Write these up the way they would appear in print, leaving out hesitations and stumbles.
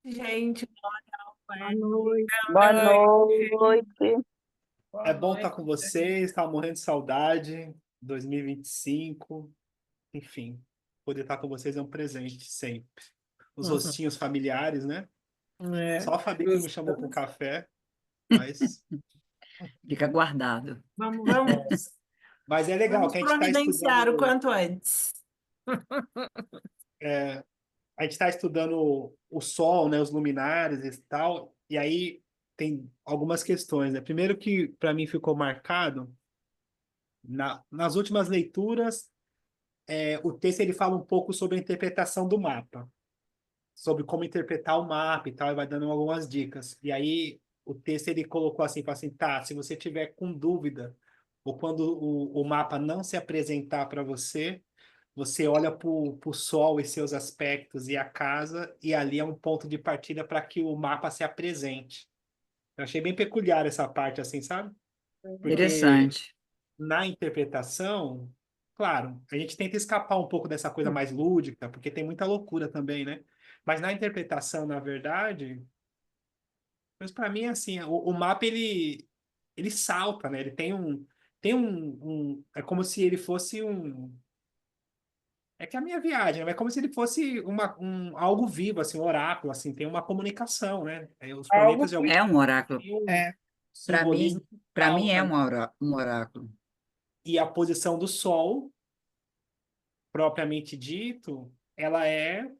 Gente, Boa noite. boa Boa noite. noite. Boa É bom estar noite. com vocês, estava morrendo de saudade. 2025, enfim, poder estar com vocês é um presente sempre. Os Uhum. rostinhos familiares, né? É, Só a Fabi que não me chamou para um gostoso. café, mas, Fica guardado. Vamos, mas é legal vamos que a gente está providenciar o estudando, quanto antes. a gente está estudando o Sol, né? Os luminares e tal, e aí tem algumas questões, né? Primeiro que para mim ficou marcado nas últimas leituras, o texto ele fala um pouco sobre a interpretação do mapa, sobre como interpretar o mapa e tal, e vai dando algumas dicas. E aí o texto ele colocou assim, fala assim, tá, se você tiver com dúvida, ou quando o mapa não se apresentar para você, você olha para o Sol e seus aspectos e a casa, e ali é um ponto de partida para que o mapa se apresente. Eu achei bem peculiar essa parte, assim, sabe? Porque Interessante. na interpretação, claro, a gente tenta escapar um pouco dessa coisa mais lúdica, porque tem muita loucura também, né? Mas na interpretação, na verdade, mas para mim, assim, o mapa ele salta, né? Ele é como se ele fosse um. É que é a minha viagem, né? É como se ele fosse algo vivo, assim, um oráculo, assim, tem uma comunicação, né? Os planetas Algo de alguma que É um oráculo. têm um É, simbolismo Para mim é alta, né? um oráculo. E a posição do Sol, propriamente dito, ela é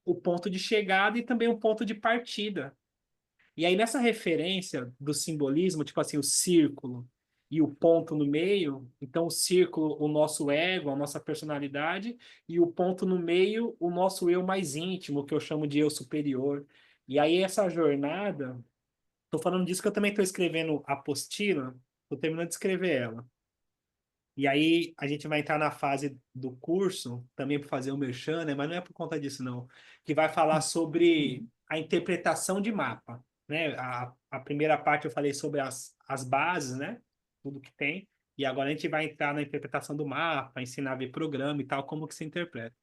o ponto de chegada e também o ponto de partida. E aí, nessa referência do simbolismo, tipo assim, o círculo e o ponto no meio, então o círculo, o nosso ego, a nossa personalidade, e o ponto no meio, o nosso eu mais íntimo, que eu chamo de eu superior. E aí, essa jornada, estou falando disso que eu também estou escrevendo a apostila, estou terminando de escrever ela. E aí a gente vai entrar na fase do curso, também para fazer o merchan, né? Mas não é por conta disso, não. Que vai falar sobre a interpretação de mapa, né? A primeira parte eu falei sobre as bases, né? Tudo que tem. E agora a gente vai entrar na interpretação do mapa, ensinar a ver programa e tal, como que se interpreta.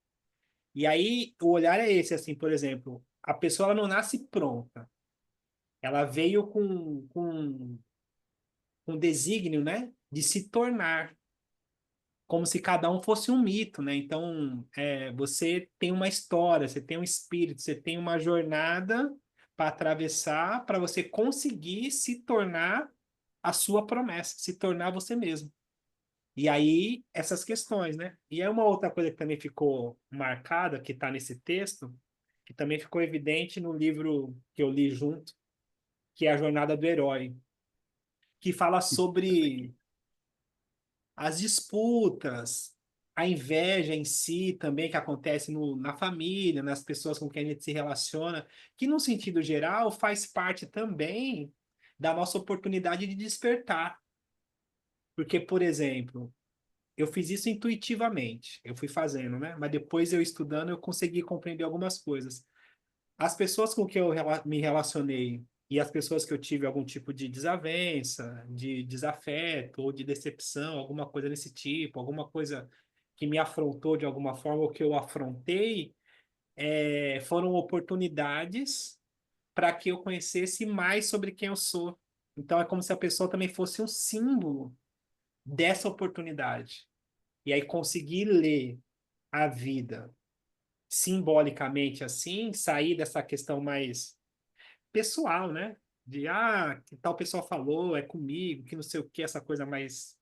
E aí o olhar é esse, assim, por exemplo, a pessoa ela não nasce pronta. Ela veio com desígnio, né? De se tornar como se cada um fosse um mito, né? Então, você tem uma história, você tem um espírito, você tem uma jornada para atravessar para você conseguir se tornar a sua promessa, se tornar você mesmo. E aí, essas questões, né? E é uma outra coisa que também ficou marcada, que está nesse texto, que também ficou evidente no livro que eu li junto, que é A Jornada do Herói, que fala sobre as disputas, a inveja em si também que acontece na família, nas pessoas com quem a gente se relaciona, que no sentido geral faz parte também da nossa oportunidade de despertar. Porque, por exemplo, eu fiz isso intuitivamente, eu fui fazendo, né? Mas depois eu estudando, eu consegui compreender algumas coisas. As pessoas com que eu me relacionei e as pessoas que eu tive algum tipo de desavença, de desafeto ou de decepção, alguma coisa desse tipo, alguma coisa que me afrontou de alguma forma ou que eu afrontei, foram oportunidades para que eu conhecesse mais sobre quem eu sou. Então é como se a pessoa também fosse um símbolo dessa oportunidade. E aí conseguir ler a vida simbolicamente assim, sair dessa questão mais pessoal, né? De, que tal pessoa falou, é comigo, que não sei o que, essa coisa mais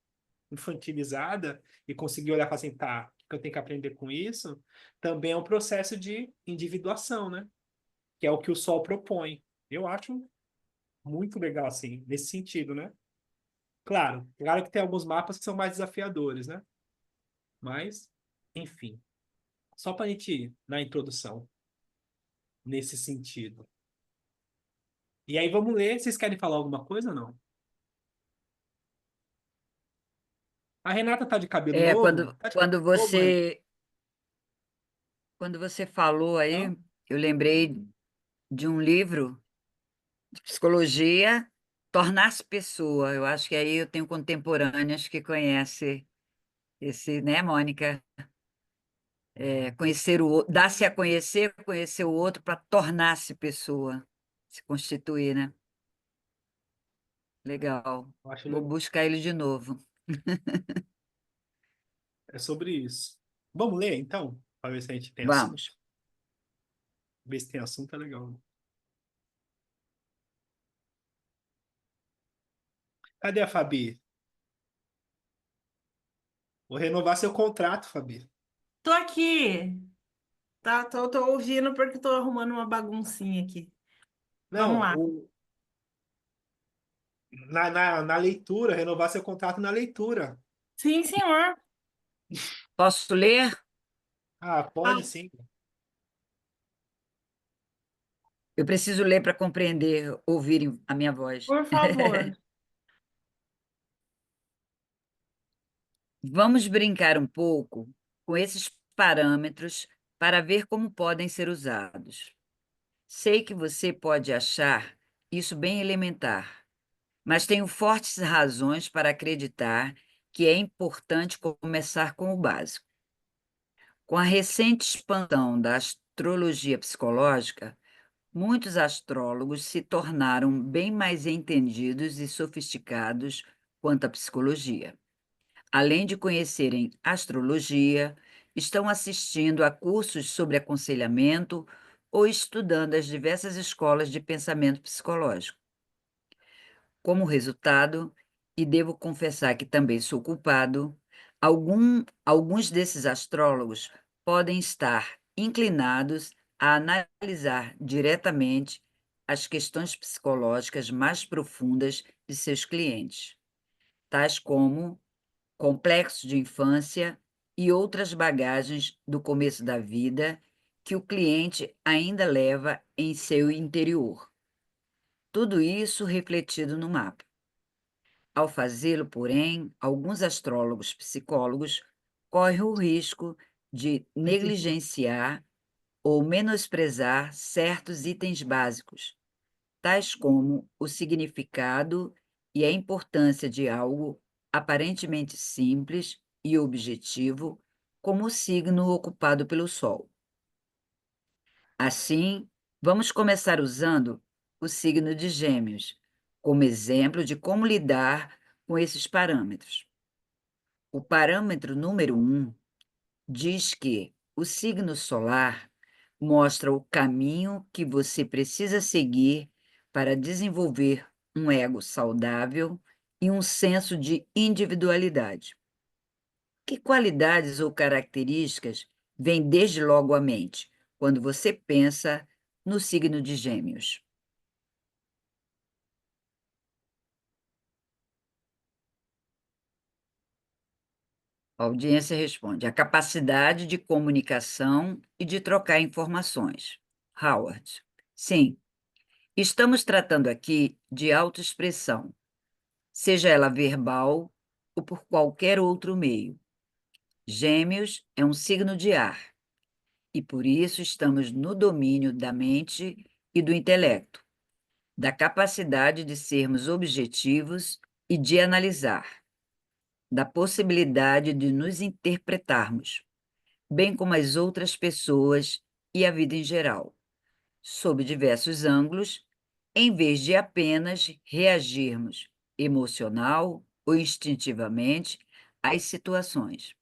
infantilizada, e conseguir olhar e falar assim, tá, o que eu tenho que aprender com isso? Também é um processo de individuação, né? Que é o que o Sol propõe. Eu acho muito legal, assim, nesse sentido, né? Claro que tem alguns mapas que são mais desafiadores, né? Mas, enfim, só para a gente ir na introdução, nesse sentido. E aí vamos ler. Vocês querem falar alguma coisa ou não? A Renata tá de cabelo É, novo? Tá de cabelo novo, Renata? quando você falou Não? aí, eu lembrei de um livro de psicologia, Tornar-se Pessoa. Eu acho que aí eu tenho contemporâneas que conhecem esse, né, Mônica? conhecer dar-se a conhecer o outro para tornar-se pessoa, se constituir, né? Legal. Eu acho Vou legal. buscar ele de novo. É sobre isso. Vamos ler, então? Para ver se a gente tem assunto. Vamos. Ver se tem assunto, é legal. Cadê a Fabi? Vou renovar seu contrato, Fabi. Tô aqui. Tá, tô ouvindo porque tô arrumando uma baguncinha aqui. Vamos Não, lá. na leitura, renovar seu contrato na leitura. Sim, senhor. Posso ler? Ah, pode Ah, sim. Eu preciso ler para compreender, ouvirem a minha voz. por favor. Vamos brincar um pouco com esses parâmetros para ver como podem ser usados. Sei que você pode achar isso bem elementar, mas tenho fortes razões para acreditar que é importante começar com o básico. Com a recente expansão da astrologia psicológica, muitos astrólogos se tornaram bem mais entendidos e sofisticados quanto à psicologia. Além de conhecerem astrologia, estão assistindo a cursos sobre aconselhamento ou estudando as diversas escolas de pensamento psicológico. Como resultado, e devo confessar que também sou culpado, alguns desses astrólogos podem estar inclinados a analisar diretamente as questões psicológicas mais profundas de seus clientes, tais como complexo de infância e outras bagagens do começo da vida que o cliente ainda leva em seu interior. Tudo isso refletido no mapa. Ao fazê-lo, porém, alguns astrólogos psicólogos correm o risco de negligenciar ou menosprezar certos itens básicos, tais como o significado e a importância de algo aparentemente simples e objetivo, como o signo ocupado pelo Sol. Assim, vamos começar usando o signo de Gêmeos como exemplo de como lidar com esses parâmetros. O parâmetro número 1 diz que o signo solar mostra o caminho que você precisa seguir para desenvolver um ego saudável e um senso de individualidade. Que qualidades ou características vêm desde logo à mente quando você pensa no signo de Gêmeos? A audiência responde: a capacidade de comunicação e de trocar informações. Howard: sim, estamos tratando aqui de autoexpressão, seja ela verbal ou por qualquer outro meio. Gêmeos é um signo de ar, e por isso estamos no domínio da mente e do intelecto, da capacidade de sermos objetivos e de analisar, da possibilidade de nos interpretarmos, bem como as outras pessoas e a vida em geral, sob diversos ângulos, em vez de apenas reagirmos emocional ou instintivamente às situações.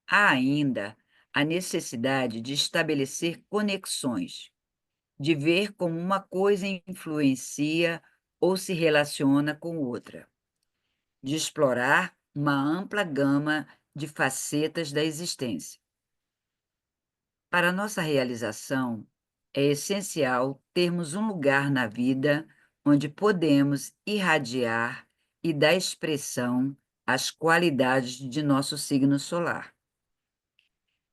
Há ainda a necessidade de estabelecer conexões, de ver como uma coisa influencia ou se relaciona com outra, de explorar uma ampla gama de facetas da existência. Para nossa realização, é essencial termos um lugar na vida onde podemos irradiar e dar expressão às qualidades de nosso signo solar.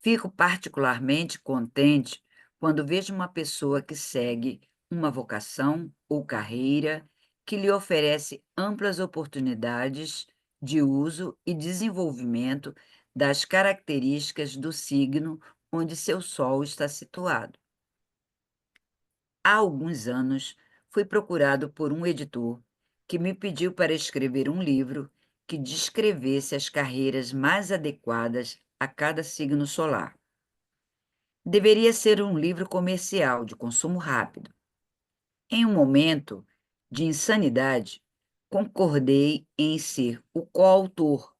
Fico particularmente contente quando vejo uma pessoa que segue uma vocação ou carreira que lhe oferece amplas oportunidades de uso e desenvolvimento das características do signo onde seu sol está situado. Há alguns anos, fui procurado por um editor que me pediu para escrever um livro que descrevesse as carreiras mais adequadas a cada signo solar. Deveria ser um livro comercial de consumo rápido. Em um momento de insanidade, concordei em ser o coautor,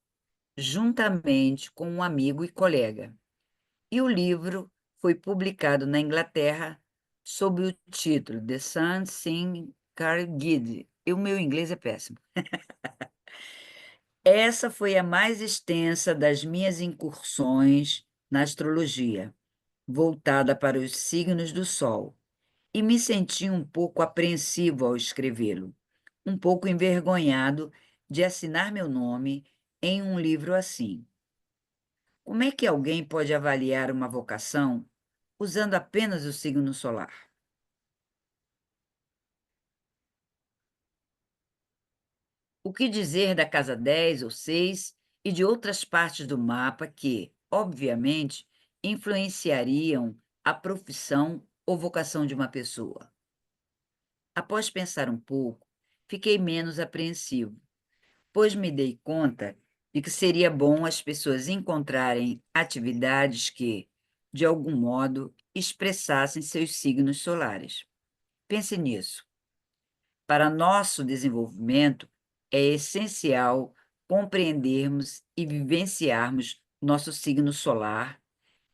juntamente com um amigo e colega. E o livro foi publicado na Inglaterra sob o título The Sun Car Guide. E o meu inglês é péssimo. Essa foi a mais extensa das minhas incursões na astrologia, voltada para os signos do Sol, e me senti um pouco apreensivo ao escrevê-lo, um pouco envergonhado de assinar meu nome em um livro assim. Como é que alguém pode avaliar uma vocação usando apenas o signo solar? O que dizer da casa 10 ou 6 e de outras partes do mapa que, obviamente, influenciariam a profissão ou vocação de uma pessoa? Após pensar um pouco, fiquei menos apreensivo, pois me dei conta de que seria bom as pessoas encontrarem atividades que, de algum modo, expressassem seus signos solares. Pense nisso. Para nosso desenvolvimento, é essencial compreendermos e vivenciarmos nosso signo solar,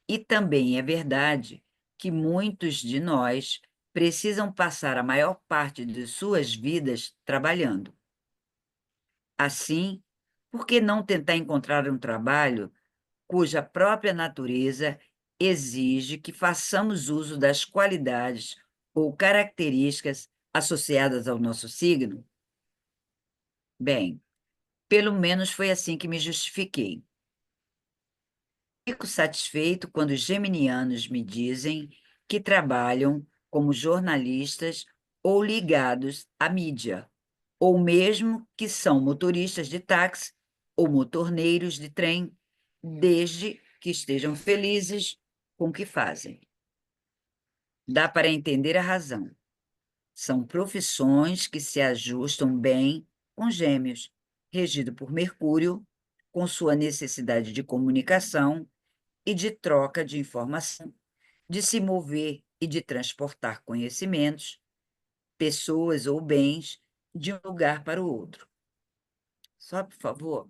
e também é verdade que muitos de nós precisam passar a maior parte de suas vidas trabalhando. Assim, por que não tentar encontrar um trabalho cuja própria natureza exige que façamos uso das qualidades ou características associadas ao nosso signo? Bem, pelo menos foi assim que me justifiquei. Fico satisfeito quando os geminianos me dizem que trabalham como jornalistas ou ligados à mídia, ou mesmo que são motoristas de táxi ou motorneiros de trem, desde que estejam felizes com o que fazem. Dá para entender a razão. São profissões que se ajustam bem com Gêmeos, regido por Mercúrio, com sua necessidade de comunicação e de troca de informação, de se mover e de transportar conhecimentos, pessoas ou bens de um lugar para o outro. Só, por favor.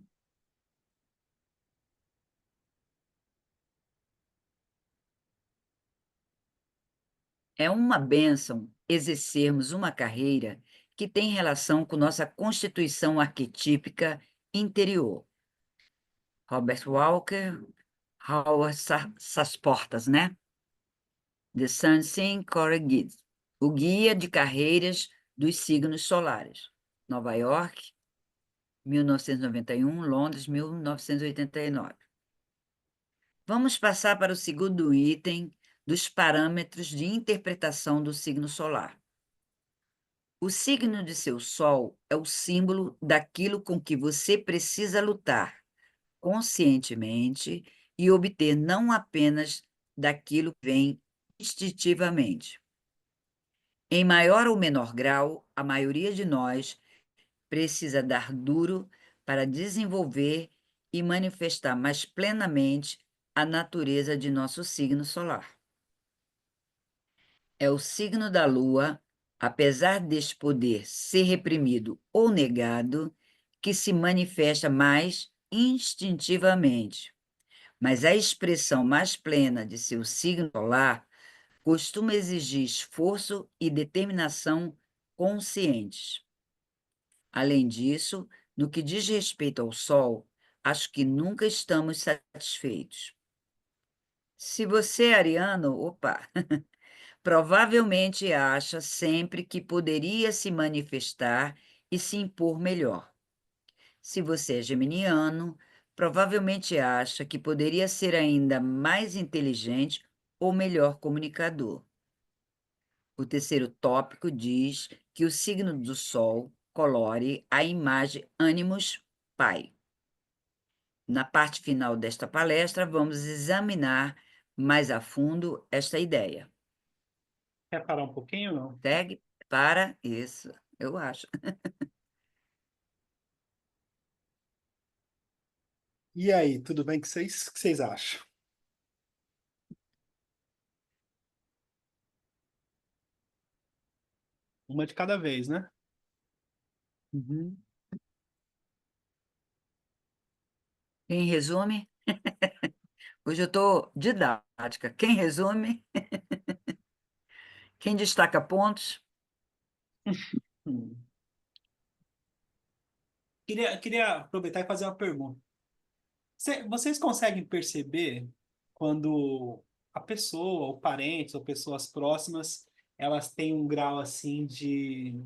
É uma bênção exercermos uma carreira que tem relação com nossa constituição arquetípica interior. Robert Walker, Howard Sasportas, né? The Sun Sign Guide, o guia de carreiras dos signos solares. Nova York, 1991, Londres, 1989. Vamos passar para o segundo item dos parâmetros de interpretação do signo solar. O signo de seu Sol é o símbolo daquilo com que você precisa lutar conscientemente e obter não apenas daquilo que vem instintivamente. Em maior ou menor grau, a maioria de nós precisa dar duro para desenvolver e manifestar mais plenamente a natureza de nosso signo solar. É o signo da Lua, apesar deste poder ser reprimido ou negado, que se manifesta mais instintivamente. Mas a expressão mais plena de seu signo solar costuma exigir esforço e determinação conscientes. Além disso, no que diz respeito ao Sol, acho que nunca estamos satisfeitos. Se você é ariano, opa, provavelmente acha sempre que poderia se manifestar e se impor melhor. Se você é geminiano, provavelmente acha que poderia ser ainda mais inteligente ou melhor comunicador. O terceiro tópico diz que o signo do Sol colore a imagem Animus Pai. Na parte final desta palestra, vamos examinar mais a fundo esta ideia. Quer parar um pouquinho, não? Segue para isso, eu acho. E aí, tudo bem com vocês? O que vocês acham? Uma de cada vez, né? Uhum. Quem resume? Hoje eu estou didática. Quem resume? Quem destaca pontos? Hum. Queria aproveitar e fazer uma pergunta. Vocês conseguem perceber quando a pessoa, ou parentes, ou pessoas próximas, elas têm um grau assim de.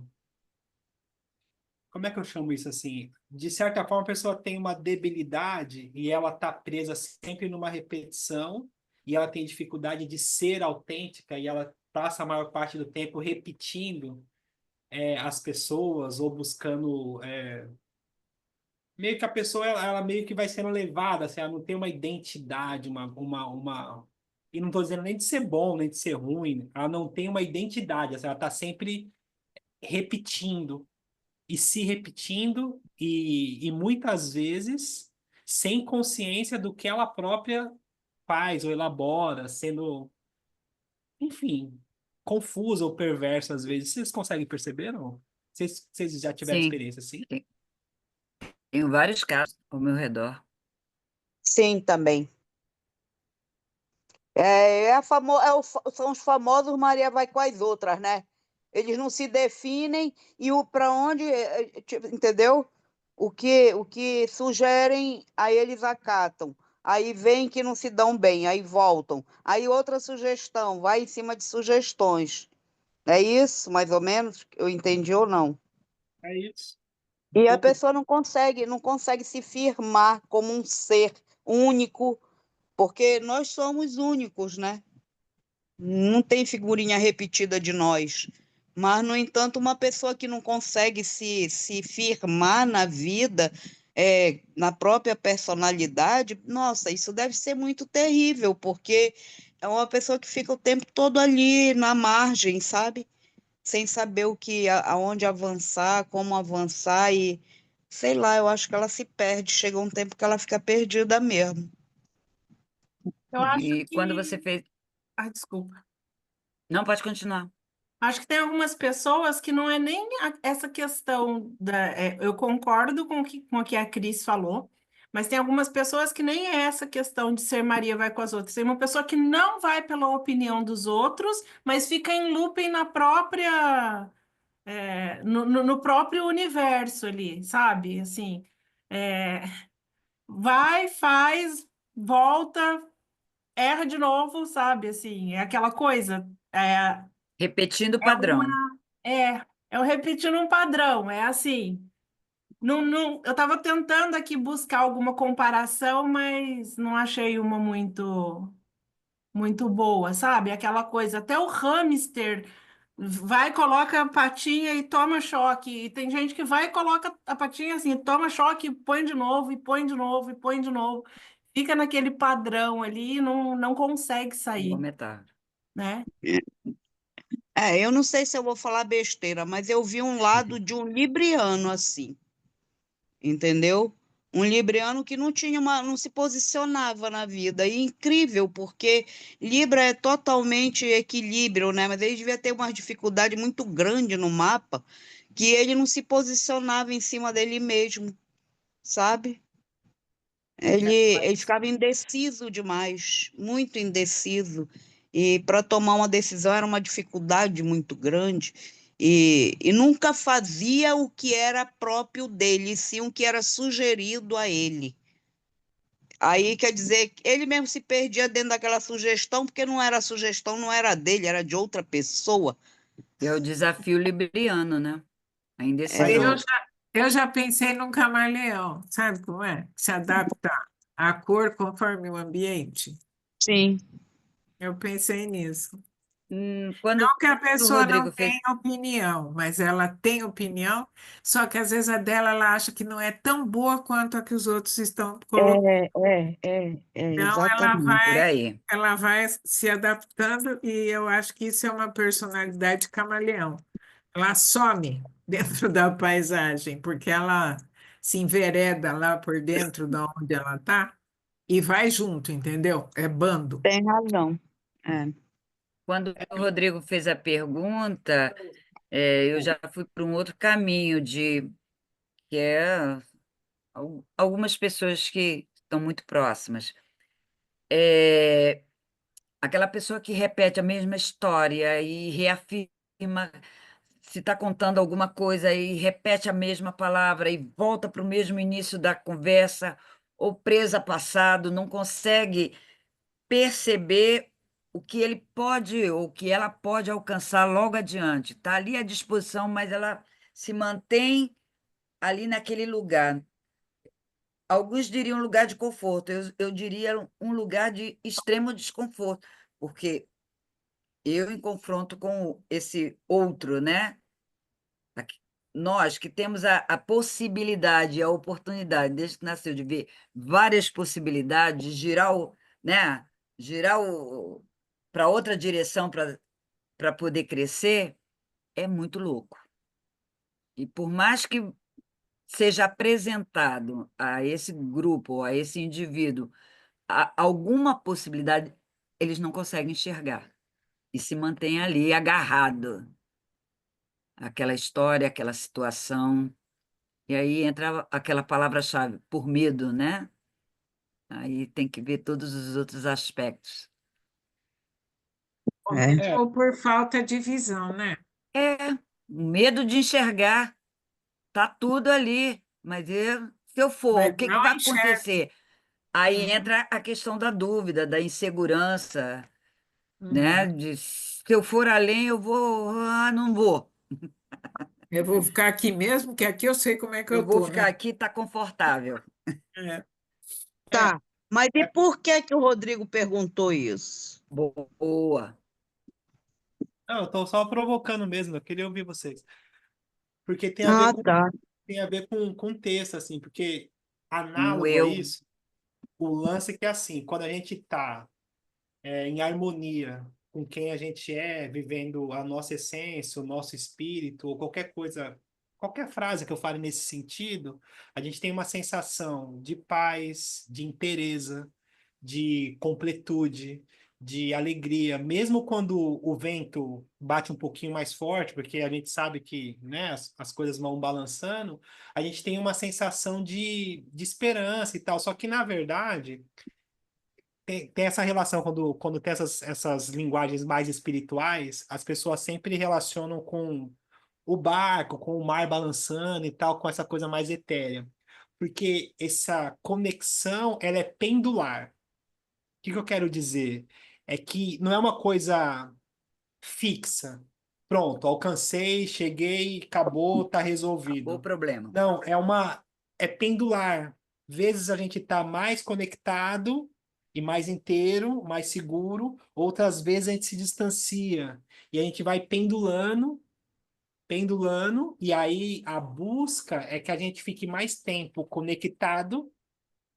Como é que eu chamo isso assim? De certa forma, a pessoa tem uma debilidade e ela está presa sempre numa repetição e ela tem dificuldade de ser autêntica e ela passa a maior parte do tempo repetindo as pessoas ou buscando meio que a pessoa ela meio que vai sendo levada, assim, ela não tem uma identidade, e não estou dizendo nem de ser bom, nem de ser ruim, ela não tem uma identidade, assim, ela está sempre repetindo e se repetindo e muitas vezes sem consciência do que ela própria faz ou elabora, sendo, enfim, confusa ou perversa às vezes. Vocês conseguem perceber, não? Vocês já tiveram Sim, experiência assim? tenho vários casos ao meu redor. Sim, também. São os famosos Maria vai com as outras, né? Eles não se definem e o para onde, tipo, entendeu? O que sugerem, aí eles acatam. Aí vem que não se dão bem, aí voltam. Aí outra sugestão, vai em cima de sugestões. É isso, mais ou menos? Eu entendi ou não? É isso. Um E a pouco. pessoa não consegue se firmar como um ser único, porque nós somos únicos, né? Não tem figurinha repetida de nós. Mas, no entanto, uma pessoa que não consegue se firmar na vida, na própria personalidade, nossa, isso deve ser muito terrível, porque é uma pessoa que fica o tempo todo ali na margem, sabe? Sem saber aonde avançar, como avançar e sei lá, eu acho que ela se perde. Chega um tempo que ela fica perdida mesmo. Eu acho E quando você que. fez. Ah, desculpa. Não, pode continuar. Acho que tem algumas pessoas que não é nem essa questão eu concordo com o que a Cris falou, mas tem algumas pessoas que nem é essa questão de ser Maria vai com as outras. Tem uma pessoa que não vai pela opinião dos outros, mas fica em looping na própria, no próprio universo ali, sabe? Assim, é, vai, faz, volta, erra de novo, sabe? Assim, é aquela coisa. Repetindo o É uma, padrão. eu repetindo um padrão, é assim. Não, não, eu estava tentando aqui buscar alguma comparação, mas não achei uma muito boa, sabe? Aquela coisa, até o hamster vai, coloca a patinha e toma choque. E tem gente que vai e coloca a patinha assim, toma choque, e põe de novo, e põe de novo, e põe de novo. Fica naquele padrão ali e não consegue Boa sair, metáfora. né? Eu não sei se eu vou falar besteira, mas eu vi um lado de um libriano assim, entendeu? Um libriano que não se posicionava na vida. E incrível, porque Libra é totalmente equilíbrio, né? Mas ele devia ter uma dificuldade muito grande no mapa, que ele não se posicionava em cima dele mesmo, sabe? Ele ficava indeciso demais, muito indeciso. E para tomar uma decisão era uma dificuldade muito grande. E nunca fazia o que era próprio dele, e sim o que era sugerido a ele. Aí quer dizer, ele mesmo se perdia dentro daquela sugestão, porque não era a sugestão, não era dele, era de outra pessoa. É o desafio libriano, né? A Mas indecisão. Eu já pensei num camaleão, sabe como é? Se adapta à cor conforme o ambiente. Sim. Eu pensei nisso. Quando Não que a o pessoa não Rodrigo fez. tenha opinião, mas ela tem opinião, só que às vezes a dela ela acha que não é tão boa quanto a que os outros estão colocando. Então ela Exatamente. Por vai, aí. ela vai se adaptando e eu acho que isso é uma personalidade camaleão. Ela some dentro da paisagem, porque ela se envereda lá por dentro da onde ela está e vai junto, entendeu? É bando. Tem razão. É. Quando o Rodrigo fez a pergunta, Eu já fui para um outro caminho que é algumas pessoas que estão muito próximas. É, aquela pessoa que repete a mesma história e reafirma, se está contando alguma coisa e repete a mesma palavra e volta para o mesmo início da conversa, ou presa a passado, não consegue perceber o que ele pode, ou o que ela pode alcançar logo adiante. Está ali à disposição, mas ela se mantém ali naquele lugar. Alguns diriam lugar de conforto, eu diria um lugar de extremo desconforto, porque eu, em confronto com esse outro, né? Aqui- Nós que temos a possibilidade, a oportunidade, desde que nasceu, de ver várias possibilidades, né? Girar para outra direção para poder crescer, é muito louco. E por mais que seja apresentado a esse grupo, a esse indivíduo, alguma possibilidade, eles não conseguem enxergar e se mantêm ali agarrado àquela história, àquela situação. E aí entra aquela palavra-chave, por medo, né? Aí tem que ver todos os outros aspectos. É. É, Ou por falta de visão, né? É, o medo de enxergar, tá tudo ali, mas se eu for, o Mas que que não vai enxerga. acontecer? Aí Uhum, entra a questão da dúvida, da insegurança, né? uhum. Se eu for além, eu vou, não vou. Eu vou ficar aqui mesmo, que aqui eu sei como é que Eu eu vou tô, ficar né? aqui, tá confortável. É. é, Tá, mas e é, por que o Rodrigo perguntou isso? Boa. não, eu tô só provocando mesmo, eu queria ouvir vocês. Porque Ah, tá. tem a ver com texto, assim, porque Um análogo a eu. isso, o lance é que, assim, quando a gente tá em harmonia com quem a gente é, vivendo a nossa essência, o nosso espírito, ou qualquer coisa, qualquer frase que eu fale nesse sentido, a gente tem uma sensação de paz, de inteireza, de completude, de alegria, mesmo quando o vento bate um pouquinho mais forte, porque a gente sabe que, né, as coisas vão balançando, a gente tem uma sensação de esperança e tal. Só que, na verdade, tem essa relação quando tem essas linguagens mais espirituais, as pessoas sempre relacionam com o barco, com o mar balançando e tal, com essa coisa mais etérea. Porque essa conexão, ela é pendular. O que que eu quero dizer? É que não é uma coisa fixa. Pronto, alcancei, cheguei, acabou, tá Acabou o resolvido. problema. Não, é pendular. Vezes a gente tá mais conectado e mais inteiro, mais seguro, outras vezes a gente se distancia e a gente vai pendulando, pendulando, e aí a busca é que a gente fique mais tempo conectado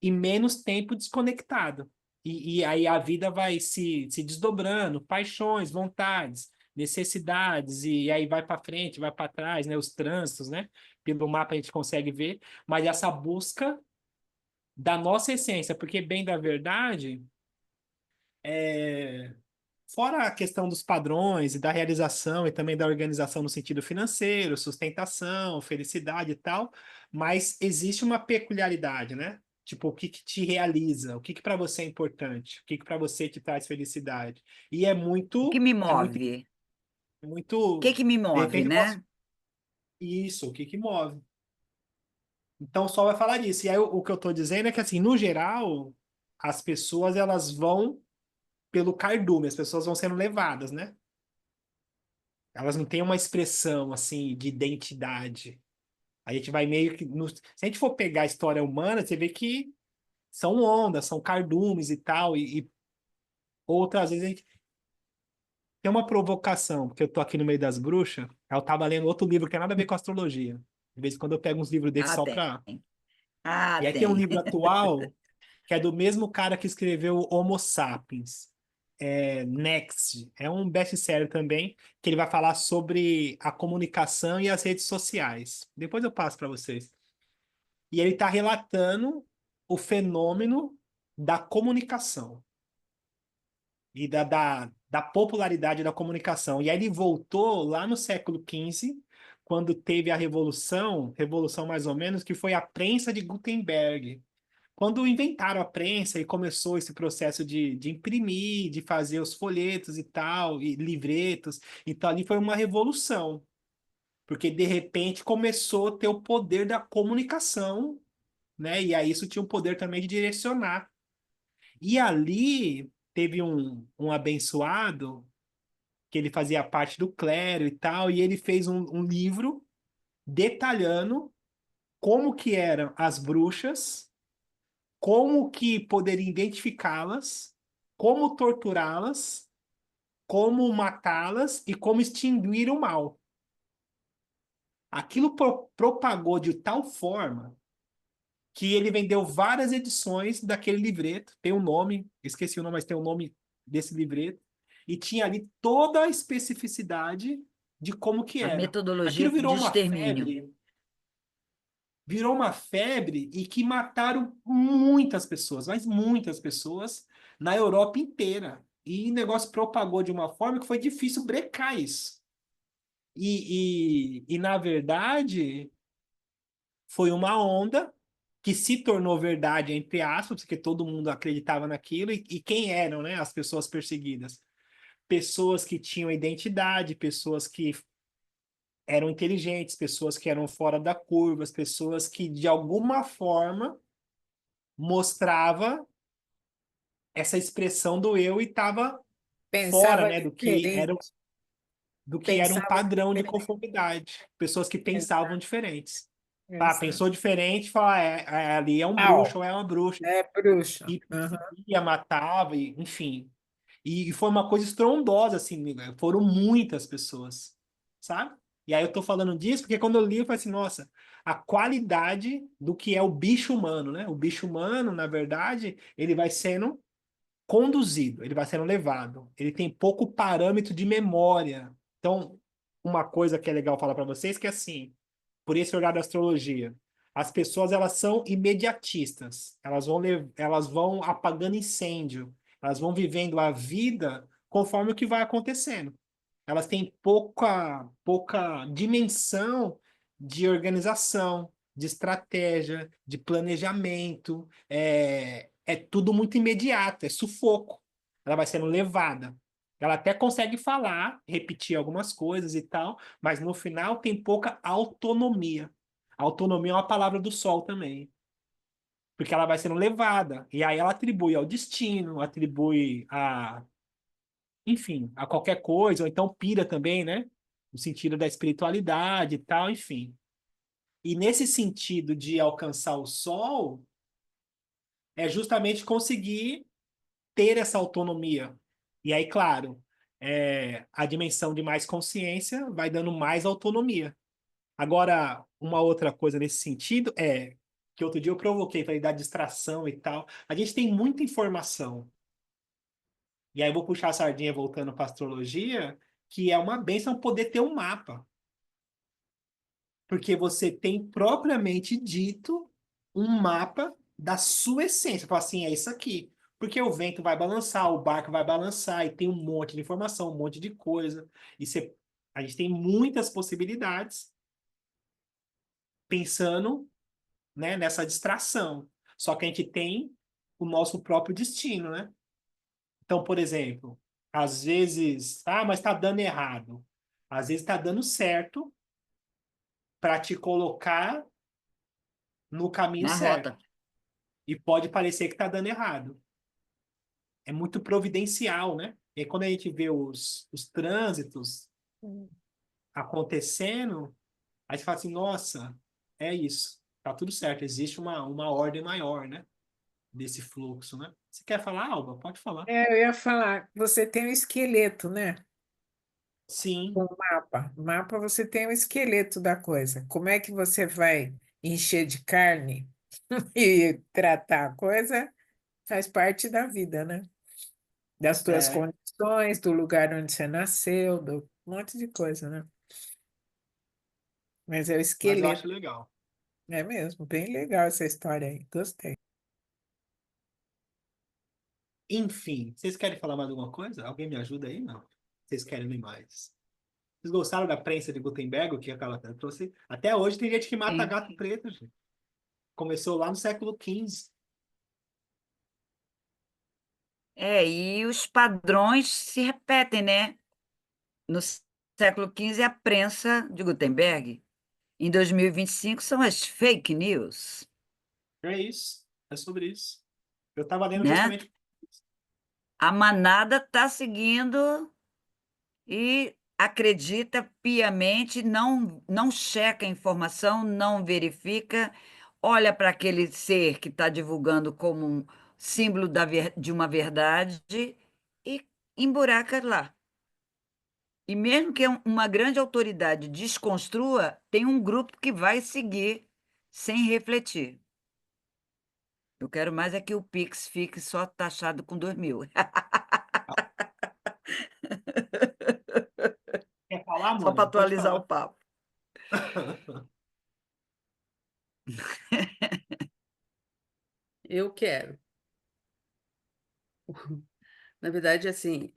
e menos tempo desconectado. E aí a vida vai se desdobrando, paixões, vontades, necessidades, e aí vai para frente, vai para trás, né? Os trânsitos, né? Pelo mapa a gente consegue ver, mas essa busca da nossa essência, porque bem da verdade, é, fora a questão dos padrões e da realização e também da organização no sentido financeiro, sustentação, felicidade e tal, mas existe uma peculiaridade, né? Tipo, o que que te realiza? O que que para você é importante? O que que para você te traz felicidade? E O que me é muito, move? O muito, que que me de move, repente eu né? posso isso, o que que move? Então, o Sol vai falar disso. E aí, o que eu tô dizendo é que, assim, no geral, as pessoas, elas vão pelo cardume, as pessoas vão sendo levadas, né? Elas não têm uma expressão assim de identidade. A gente vai meio que. Se a gente for pegar a história humana, você vê que são ondas, são cardumes e tal, e outras vezes a gente tem uma provocação, porque eu tô aqui no meio das bruxas, eu tava lendo outro livro que tem nada a ver com astrologia. De vez em quando eu pego uns livros desses Ah, só tem. pra. Ah, E aí tem um tem. livro atual que é do mesmo cara que escreveu Homo Sapiens. Next. É um best-seller também, que ele vai falar sobre a comunicação e as redes sociais. Depois eu passo para vocês. E ele está relatando o fenômeno da comunicação e da da popularidade da comunicação. E aí ele voltou lá no século XV, quando teve a revolução mais ou menos, que foi a prensa de Gutenberg. Quando inventaram a prensa e começou esse processo de imprimir, de fazer os folhetos e tal, e livretos, então ali foi uma revolução, porque de repente começou a ter o poder da comunicação, né? E aí isso tinha o poder também de direcionar. E ali teve um abençoado, que ele fazia parte do clero e tal, e ele fez um livro detalhando como que eram as bruxas, como que poderia identificá-las, como torturá-las, como matá-las e como extinguir o mal. Aquilo propagou de tal forma que ele vendeu várias edições daquele livreto. Tem um nome, esqueci o nome, mas tem o nome desse livreto. E tinha ali toda a especificidade de como que A era. metodologia Aquilo de extermínio. virou uma febre e que mataram muitas pessoas, mas muitas pessoas na Europa inteira. E o negócio propagou de uma forma que foi difícil brecar isso. Na verdade, foi uma onda que se tornou verdade, entre aspas, porque todo mundo acreditava naquilo. E quem eram, né, as pessoas perseguidas? Pessoas que tinham identidade, pessoas que eram inteligentes, pessoas que eram fora da curva, as pessoas que de alguma forma mostrava essa expressão do eu e estava fora, Pensava né, diferente, do que era um pensava padrão de diferente. conformidade. Pessoas que pensavam diferentes. Tá, Exato. pensou diferente, fala, ali é um bruxo Au, ou é uma bruxa. é bruxa. E Aham. perseguia, matava, enfim. E foi uma coisa estrondosa, assim, né? Foram muitas pessoas, sabe? E aí eu tô falando disso porque quando eu li, eu falei assim, nossa, a qualidade do que é o bicho humano, né? O bicho humano, na verdade, ele vai sendo conduzido, ele vai sendo levado. Ele tem pouco parâmetro de memória. Então, uma coisa que é legal falar para vocês que é assim, por esse olhar da astrologia, as pessoas elas são imediatistas. Elas vão apagando incêndio. Elas vão vivendo a vida conforme o que vai acontecendo. Elas têm pouca dimensão de organização, de estratégia, de planejamento. É tudo muito imediato, é sufoco. Ela vai sendo levada. Ela até consegue falar, repetir algumas coisas e tal, mas no final tem pouca autonomia. Autonomia é uma palavra do sol também, porque ela vai sendo levada. E aí ela atribui ao destino, atribui enfim, a qualquer coisa, ou então pira também, né? No sentido da espiritualidade e tal, enfim. E nesse sentido de alcançar o sol, é justamente conseguir ter essa autonomia. E aí, claro, a dimensão de mais consciência vai dando mais autonomia. Agora, uma outra coisa nesse sentido é que outro dia eu provoquei, falei da distração e tal. A gente tem muita informação. E aí eu vou puxar a sardinha voltando para a astrologia, que é uma bênção poder ter um mapa. Porque você tem propriamente dito um mapa da sua essência. Fala assim, é isso aqui. Porque o vento vai balançar, o barco vai balançar, e tem um monte de informação, um monte de coisa. A gente tem muitas possibilidades pensando, né, nessa distração. Só que a gente tem o nosso próprio destino, né? Então, por exemplo, às vezes, mas está dando errado. Às vezes está dando certo para te colocar no caminho Na certo. rota. E pode parecer que está dando errado. É muito providencial, né? E aí, quando a gente vê os trânsitos acontecendo, aí você fala assim, nossa, é isso. Tá tudo certo. Existe uma ordem maior, né? Desse fluxo, né? Você quer falar, Alba? Pode falar. Eu ia falar, você tem um esqueleto, né? Sim, O mapa. O mapa você tem o esqueleto da coisa. Como é que você vai encher de carne e tratar a coisa? Faz parte da vida, né? Das tuas é, condições, do lugar onde você nasceu, do um monte de coisa, né? Mas é o mas eu esqueleto, acho legal. é mesmo, bem legal essa história aí, gostei. Enfim, vocês querem falar mais alguma coisa? Alguém me ajuda aí? Não. Vocês querem ler mais? Vocês gostaram da prensa de Gutenberg, o que a Carla trouxe? Até hoje tem gente que mata Sim. gato preto, gente. Começou lá no século XV. E os padrões se repetem, né? No século XV, a prensa de Gutenberg. Em 2025, são as fake news, É isso. É sobre isso. Eu estava lendo né? justamente. A manada está seguindo e acredita piamente, não checa a informação, não verifica, olha para aquele ser que está divulgando como um símbolo de uma verdade e emburaca lá. E mesmo que uma grande autoridade desconstrua, tem um grupo que vai seguir sem refletir. Eu quero mais é que o Pix fique só taxado com 2.000. Quer falar, Só para Mônica? Pode atualizar o falar. papo. Eu quero. Na verdade, assim,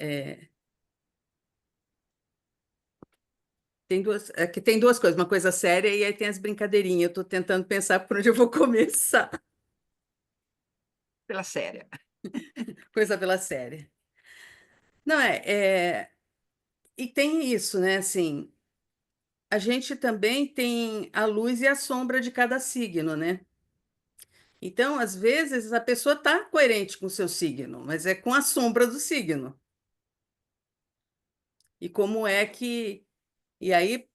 tem duas coisas, uma coisa séria e aí tem as brincadeirinhas. Eu estou tentando pensar por onde eu vou começar. Pela séria. Coisa pela séria. Não, e tem isso, né? Assim, a gente também tem a luz e a sombra de cada signo, né? Então, às vezes, a pessoa está coerente com o seu signo, mas é com a sombra do signo. E como é que. E aí,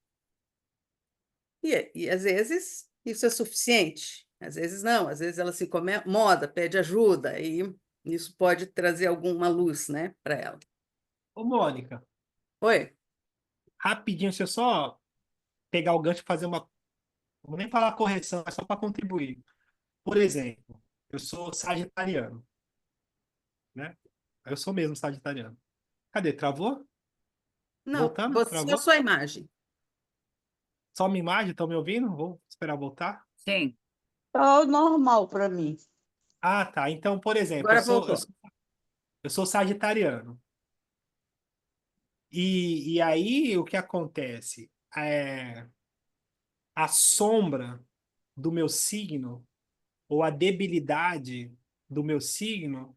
e às vezes isso é suficiente, às vezes não, às vezes ela se incomoda, pede ajuda, e isso pode trazer alguma luz, né, para ela. Ô, Mônica, Oi? rapidinho, se eu só pegar o gancho e fazer uma. Não vou nem falar correção, é só para contribuir. Por exemplo, eu sou sagitariano, né? Eu sou mesmo sagitariano. Cadê? Travou? Não, Voltando? você é a Travou? sua imagem. Só minha imagem? Estão me ouvindo? Vou esperar voltar. Sim. Tá normal para mim. Ah, tá. Então, por exemplo, Agora voltou. eu sou sagitariano. E aí, o que acontece? A sombra do meu signo, ou a debilidade do meu signo,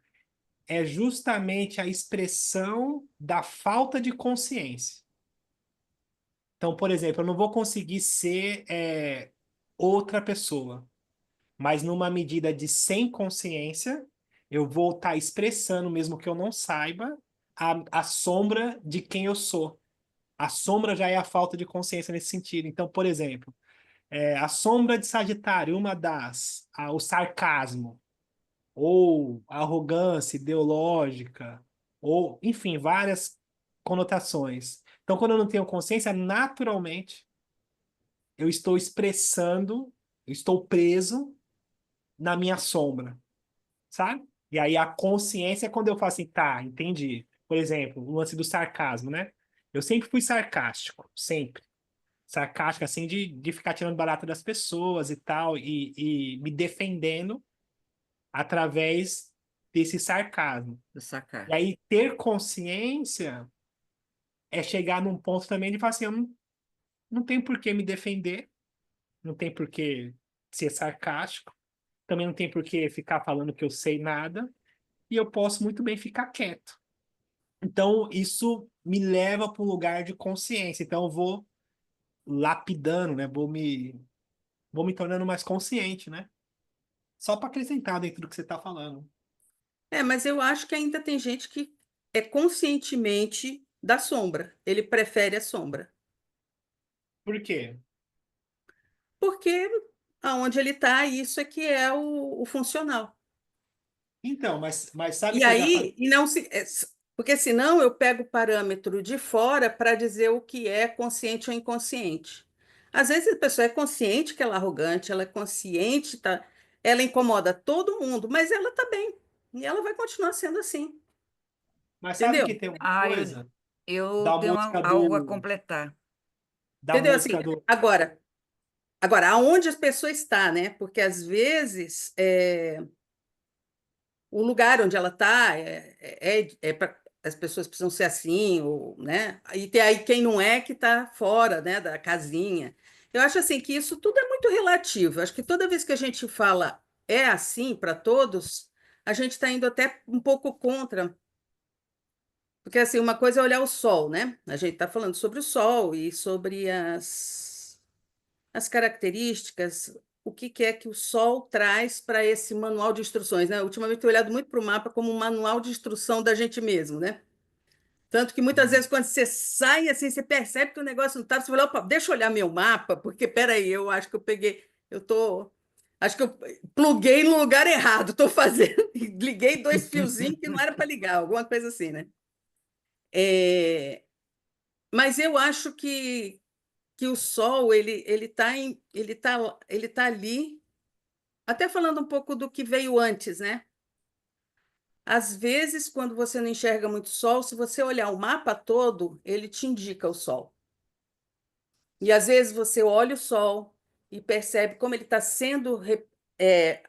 é justamente a expressão da falta de consciência. Então, por exemplo, eu não vou conseguir ser outra pessoa, mas numa medida de sem consciência, eu vou estar expressando, mesmo que eu não saiba, a sombra de quem eu sou. A sombra já é a falta de consciência nesse sentido. Então, por exemplo, a sombra de Sagitário, o sarcasmo, ou a arrogância ideológica, ou, enfim, várias conotações. Então, quando eu não tenho consciência, naturalmente, eu estou expressando, eu estou preso na minha sombra, sabe? E aí a consciência é quando eu falo assim, tá, entendi. Por exemplo, o lance do sarcasmo, né? Eu sempre fui sarcástico, sempre. Sarcástico, assim, de ficar tirando barato das pessoas e tal, e me defendendo através desse sarcasmo. Do sacar. E aí ter consciência é chegar num ponto também de falar assim, eu não tenho por que me defender, não tem por que ser sarcástico, também não tem por que ficar falando que eu sei nada, e eu posso muito bem ficar quieto. Então, isso me leva para um lugar de consciência. Então, eu vou lapidando, né? Vou me tornando mais consciente, né? Só para acrescentar dentro do que você está falando. Mas eu acho que ainda tem gente que é conscientemente da sombra. Ele prefere a sombra. Por quê? Porque aonde ele está, isso é que é o funcional. Então, mas sabe E que eu já falei. aí, e não se, porque senão eu pego o parâmetro de fora para dizer o que é consciente ou inconsciente. Às vezes a pessoa é consciente que ela é arrogante, ela é consciente, tá, ela incomoda todo mundo, mas ela está bem. E ela vai continuar sendo assim, Mas sabe entendeu? que tem uma Ah, coisa eu da tenho música algo a do. completar. Da Entendeu? Assim, música do. agora, aonde as pessoas estão, né? Porque às vezes o lugar onde ela está as pessoas precisam ser assim, ou, né? E tem aí quem não é que está fora, né, da casinha. Eu acho assim que isso tudo é muito relativo. Eu acho que toda vez que a gente fala é assim para todos, a gente está indo até um pouco contra. Porque assim, uma coisa é olhar o sol, né? A gente está falando sobre o sol e sobre as características, o que que é que o sol traz para esse manual de instruções, né? Ultimamente tenho olhado muito para o mapa como um manual de instrução da gente mesmo, né? Tanto que muitas vezes quando você sai assim, você percebe que o negócio não está, você fala, opa, deixa eu olhar meu mapa, porque peraí, eu acho que eu peguei, acho que eu pluguei no lugar errado, estou fazendo, liguei 2 fiozinhos que não era para ligar, alguma coisa assim, né? Mas eu acho que o Sol ele tá ali, até falando um pouco do que veio antes, né? Às vezes, quando você não enxerga muito Sol, se você olhar o mapa todo, ele te indica o Sol. E às vezes você olha o Sol e percebe como ele está é,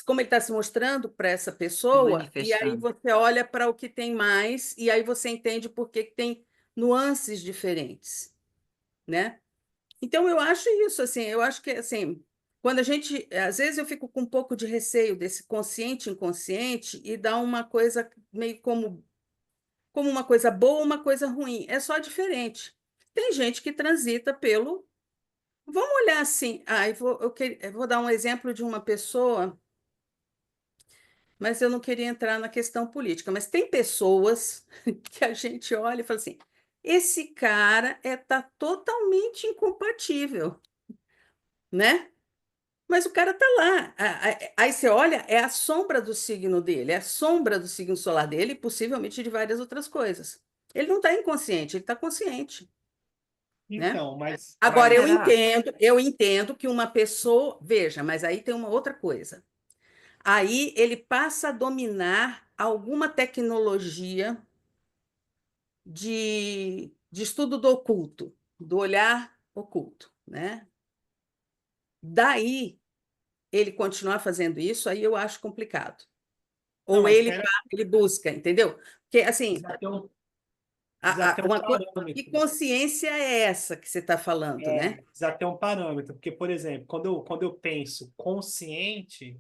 como ele está se mostrando para essa Se pessoa, e aí manifestando. você olha para o que tem mais, e aí você entende por que que tem nuances diferentes, né? Então, eu acho isso, assim, eu acho que, assim, quando a gente, às vezes eu fico com um pouco de receio desse consciente e inconsciente e dá uma coisa meio como uma coisa boa ou uma coisa ruim, é só diferente. Tem gente que transita pelo, vamos olhar assim, eu vou dar um exemplo de uma pessoa, mas eu não queria entrar na questão política, mas tem pessoas que a gente olha e fala assim, esse cara tá totalmente incompatível, né? Mas o cara tá lá. Aí você olha, é a sombra do signo dele, é a sombra do signo solar dele, e possivelmente de várias outras coisas. Ele não está inconsciente, ele está consciente, né? Então, Agora, Será? eu entendo que uma pessoa. Veja, mas aí tem uma outra coisa. Aí ele passa a dominar alguma tecnologia de estudo do oculto, do olhar oculto, né? Daí ele continuar fazendo isso, aí eu acho complicado. não, Ou mas espera, ele busca, entendeu? Porque, assim, precisa ter um, precisa ter um uma coisa. Que parâmetro. consciência é essa que você está falando, né? Precisa ter um parâmetro, porque, por exemplo, quando eu penso consciente,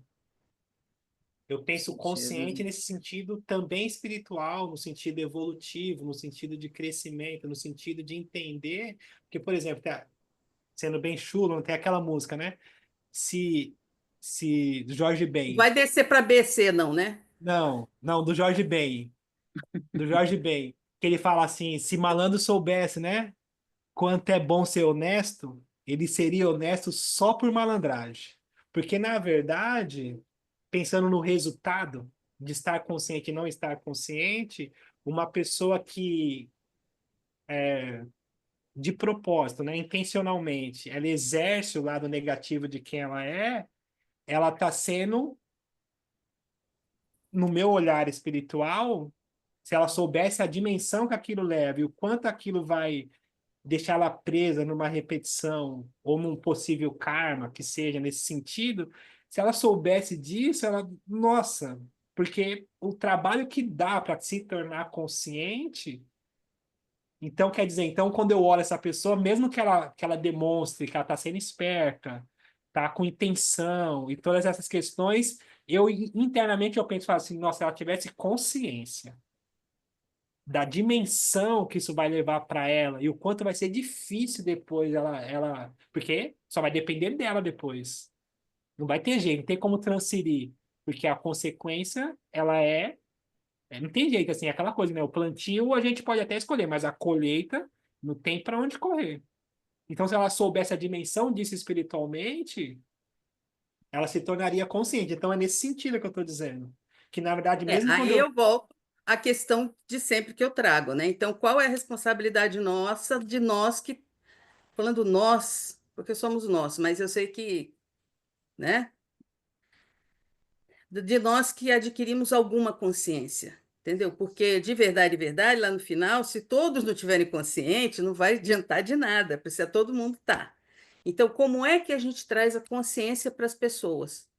eu penso consciente Sentido. nesse sentido também espiritual, no sentido evolutivo, no sentido de crescimento, no sentido de entender. Porque, por exemplo, sendo bem chulo, tem aquela música, né? Se, do Jorge Não Ben. vai descer para BC, não, né? Não, não, do Jorge Ben. Do Jorge Ben. Que ele fala assim: se malandro soubesse, né? Quanto é bom ser honesto, ele seria honesto só por malandragem. Porque, na verdade, pensando no resultado de estar consciente e não estar consciente, uma pessoa que, de propósito, né, intencionalmente, ela exerce o lado negativo de quem ela está sendo, no meu olhar espiritual, se ela soubesse a dimensão que aquilo leva e o quanto aquilo vai deixá-la presa numa repetição ou num possível karma que seja nesse sentido, se ela soubesse disso, nossa, porque o trabalho que dá para se tornar consciente, então quer dizer, então quando eu olho essa pessoa, mesmo que ela demonstre que ela está sendo esperta, tá com intenção e todas essas questões, eu internamente eu penso assim, nossa, se ela tivesse consciência da dimensão que isso vai levar para ela e o quanto vai ser difícil depois porque só vai depender dela depois. Não vai ter jeito, não tem como transferir, porque a consequência, não tem jeito assim, é aquela coisa, né? O plantio a gente pode até escolher, mas a colheita não tem para onde correr. Então, se ela soubesse a dimensão disso espiritualmente, ela se tornaria consciente. Então, é nesse sentido que eu estou dizendo. Que, na verdade, mesmo quando Aí eu. eu volto à questão de sempre que eu trago, né? Então, qual é a responsabilidade nossa, de nós que, falando nós, porque somos nós, mas eu sei que, né? De nós que adquirimos alguma consciência, entendeu? Porque de verdade, lá no final, se todos não tiverem consciente, não vai adiantar de nada, precisa todo mundo estar. Então, como é que a gente traz a consciência para as pessoas?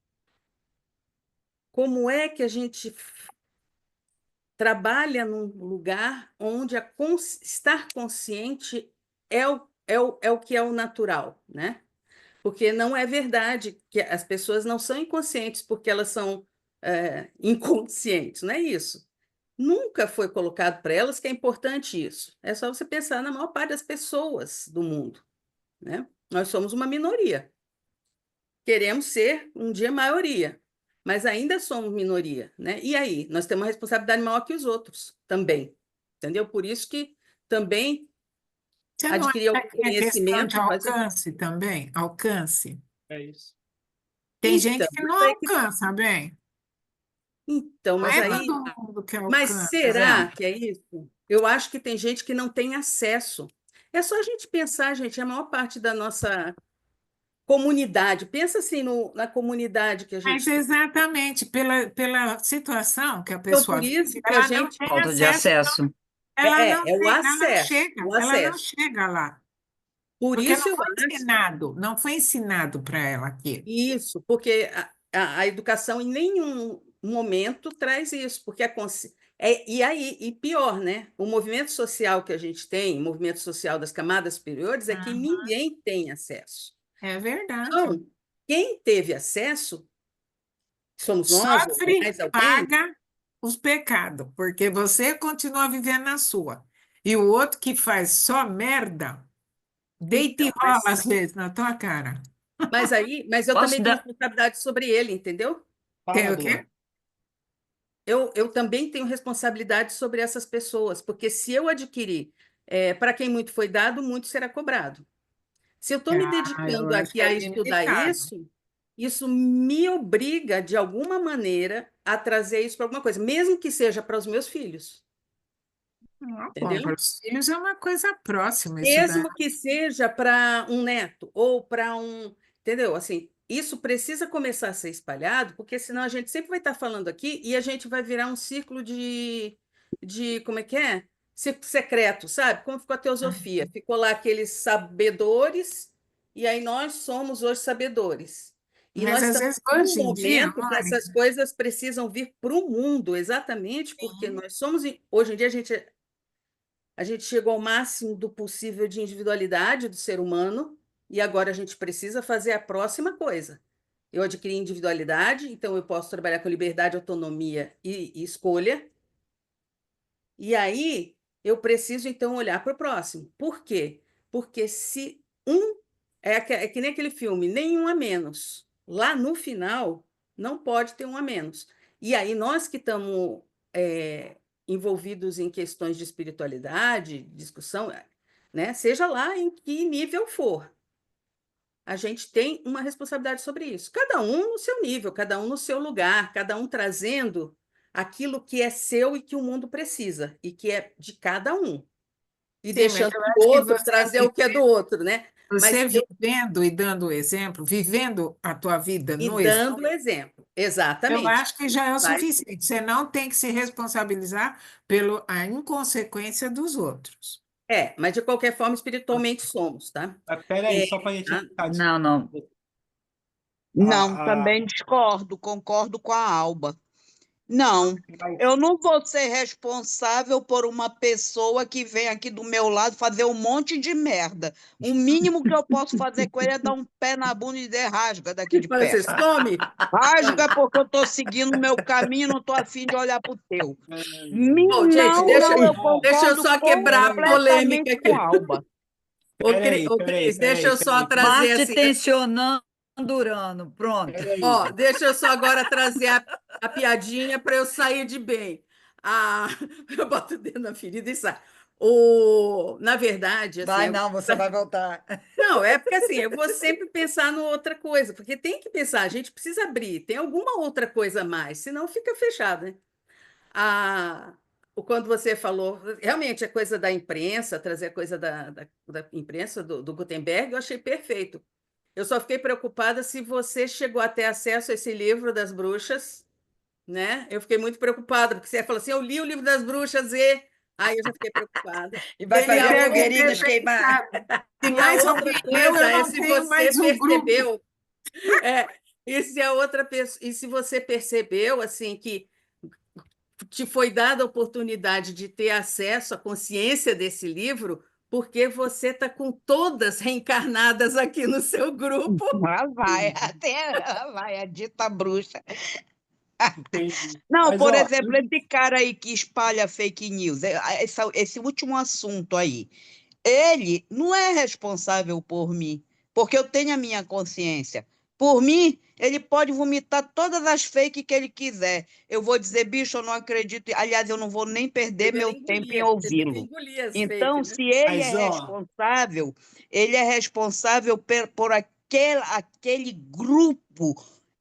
como é que a gente trabalha num lugar onde estar consciente é o que é o natural, né? Porque não é verdade que as pessoas não são inconscientes porque elas são inconscientes, não é isso. Nunca foi colocado para elas que é importante isso. É só você pensar na maior parte das pessoas do mundo, né? Nós somos uma minoria. Queremos ser um dia maioria, mas ainda somos minoria, né? E aí? Nós temos uma responsabilidade maior que os outros também, entendeu? Por isso que também Você não adquirir acha algum que é questão de conhecimento, fazer... alcance também? Alcance. É isso. Tem Então, gente que não mas aí que- alcança bem. então, Não mas é aí, todo mundo que mas alcança. será que é isso? Eu acho que tem gente que não tem acesso. É só a gente pensar, gente, a maior parte da nossa comunidade, pensa assim na comunidade que a Mas gente tem. exatamente pela situação que a Então, pessoa por isso vive, que a ela não gente... tem Falta de acesso, acesso. É o acesso, ela não chega lá. Por Porque isso não eu foi acho ensinado, não foi ensinado para ela aqui. isso, porque a educação em nenhum momento traz isso, porque e pior, né? O movimento social que a gente tem, o movimento social das camadas superiores, é que ninguém tem acesso. É verdade. Então, quem teve acesso, somos nós ou Sofre, mais alguém, paga os pecados, porque você continua vivendo na sua. E o outro que faz só merda, deita e então, rola às vezes na tua cara. mas eu Posso também tenho dar. responsabilidade sobre ele, entendeu? Tem Fala, o quê? Duane. Eu também tenho responsabilidade sobre essas pessoas, porque se eu adquirir, para quem muito foi dado, muito será cobrado. Se eu estou me Eu dedicando acho aqui que é a estudar limitado. isso me obriga, de alguma maneira, a trazer isso para alguma coisa, mesmo que seja para os meus filhos, Bom, entendeu? para os filhos é uma coisa próxima isso daí. Mesmo que seja para um neto ou para um, entendeu? Assim, isso precisa começar a ser espalhado, porque senão a gente sempre vai estar falando aqui e a gente vai virar um círculo de como é que é? Círculo secreto, sabe? Como ficou a teosofia? Ficou lá aqueles sabedores e aí nós somos os sabedores. E Mas nós às estamos vezes num hoje em dia, momento que Mônica, essas coisas precisam vir para o mundo, exatamente porque nós somos, hoje em dia a gente chegou ao máximo do possível de individualidade do ser humano e agora a gente precisa fazer a próxima coisa. Eu adquiri individualidade, então eu posso trabalhar com liberdade, autonomia e escolha. E aí eu preciso então olhar para o próximo. Por quê? Porque se é que nem aquele filme, nenhum a menos. Lá no final não pode ter um a menos. E aí nós que estamos envolvidos em questões de espiritualidade, discussão, né? Seja lá em que nível for, a gente tem uma responsabilidade sobre isso. Cada um no seu nível, cada um no seu lugar, cada um trazendo aquilo que é seu e que o mundo precisa, e que é de cada um. E sim, mas deixando eu o acho que outro trazer o que é do outro, né? você Mas eu vivendo e dando o exemplo, vivendo a tua vida e no exemplo, dando exemplo, eu exatamente. acho que já é o Vai. suficiente. Você não tem que se responsabilizar pela inconsequência dos outros. Mas de qualquer forma, espiritualmente somos, tá? Mas peraí, É, só para a gente tá? ficar Não, não. Não, a, a, também discordo, concordo com a Alba. Não, mas, eu não vou ser responsável por uma pessoa que vem aqui do meu lado fazer um monte de merda. O mínimo que eu posso fazer com ele é dar um pé na bunda e dizer rasga daqui de Mas você perto. some? Rasga porque eu estou seguindo o meu caminho, não estou afim de olhar para o teu. Bom, gente, Não, deixa, não, eu deixa eu concordo só quebrar a completamente polêmica com aqui. a Alba. Ô, Cris, deixa eu só trazer Marte assim, tensionando Urano. Pronto. ó, deixa eu só agora trazer a piadinha para eu sair de bem. Eu boto o dedo na ferida e sai. Na verdade, assim, Vai não, você vai voltar. não, é porque assim, eu vou sempre pensar no outra coisa, porque tem que pensar, a gente precisa abrir, tem alguma outra coisa a mais, senão fica fechado, né? Quando você falou, realmente é coisa da imprensa, trazer a coisa da imprensa do Gutenberg, eu achei perfeito. Eu só fiquei preocupada se você chegou a ter acesso a esse livro das bruxas, né? Eu fiquei muito preocupada, porque você falou assim, eu li o livro das bruxas e... Aí eu já fiquei preocupada. E vai E Ele a fazer deve outra ter fogueirinhas coisa, queimar. Se e a mais outra alguém leu, coisa eu é não se tenho você mais um grupo. percebeu, é, E se a outra pessoa, e se você percebeu assim que te foi dada a oportunidade de ter acesso à consciência desse livro, porque você está com todas reencarnadas aqui no seu grupo. Lá vai, até lá vai, a dita bruxa. Entendi. Não, Mas, por ó, exemplo, esse cara aí que espalha fake news, esse último assunto aí, ele não é responsável por mim, porque eu tenho a minha consciência. Por mim, ele pode vomitar todas as fake que ele quiser. Eu vou dizer, bicho, eu não acredito. Aliás, eu não vou nem perder meu tempo em Você deve ouvi-lo. engolir as Então, fake, né? se ele mas, ó, ele é responsável por aquele grupo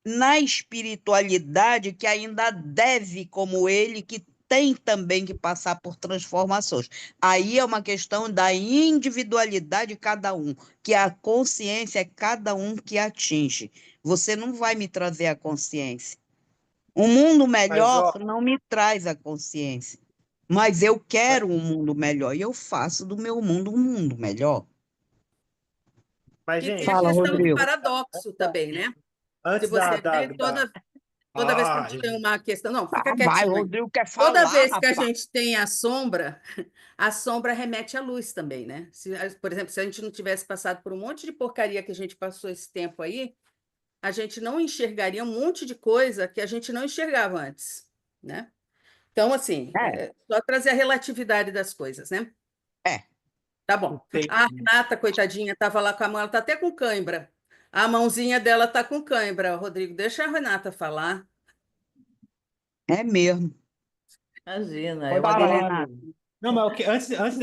na espiritualidade que ainda deve, como ele, que tem também que passar por transformações. Aí é uma questão da individualidade de cada um, que a consciência é cada um que atinge. Você não vai me trazer a consciência. Um mundo mas, melhor ó, não me traz a consciência. Mas eu quero um mundo melhor e eu faço do meu mundo um mundo melhor. mas, E tem a gente, Fala, questão do Rodrigo. paradoxo também, né? Se antes você vê, toda vez que a Ah, gente tem uma questão. Não, fica Ah, vai, quietinho aí. Rodrigo quer Toda falar, vez que a rapaz. gente tem a sombra remete à luz também, né? Por exemplo, se a gente não tivesse passado por um monte de porcaria que a gente passou esse tempo aí, a gente não enxergaria um monte de coisa que a gente não enxergava antes, né? Então, assim, É, só trazer a relatividade das coisas, né? é. Tá bom. A entendi. Renata, coitadinha, estava lá com a mão, ela está até com cãibra. A mãozinha dela está com cãibra, Rodrigo. Deixa a Renata falar. É mesmo. Imagina, é Pode uma Fala, delícia. falar, Renato. amigo. Não, mas antes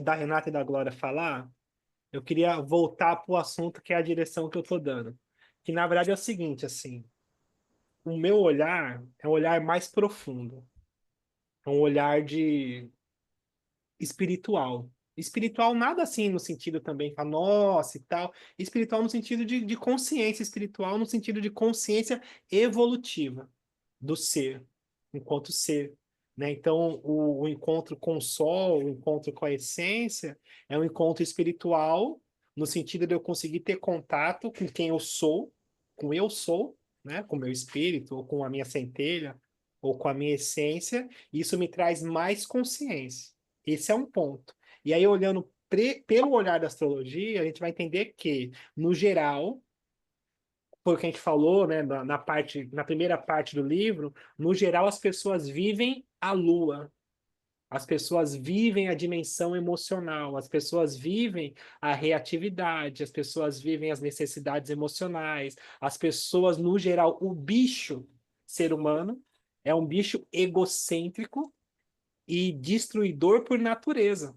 da Renata e da Glória falar, eu queria voltar para o assunto que é a direção que eu estou dando. Que, na verdade, é o seguinte, assim, o meu olhar é um olhar mais profundo. É um olhar de espiritual. Espiritual, nada assim no sentido também, para nossa e tal. Espiritual no sentido de consciência espiritual, no sentido de consciência evolutiva do ser, enquanto ser. Né? Então, o encontro com o sol, o encontro com a essência, é um encontro espiritual, no sentido de eu conseguir ter contato com quem eu sou, né? Com o meu espírito, ou com a minha centelha, ou com a minha essência, e isso me traz mais consciência. Esse é um ponto. E aí, olhando pelo olhar da astrologia, a gente vai entender que, no geral, foi o que a gente falou, né, na primeira parte do livro, no geral, as pessoas vivem a lua, as pessoas vivem a dimensão emocional, as pessoas vivem a reatividade, as pessoas vivem as necessidades emocionais, as pessoas, no geral, o bicho, ser humano, é um bicho egocêntrico e destruidor por natureza.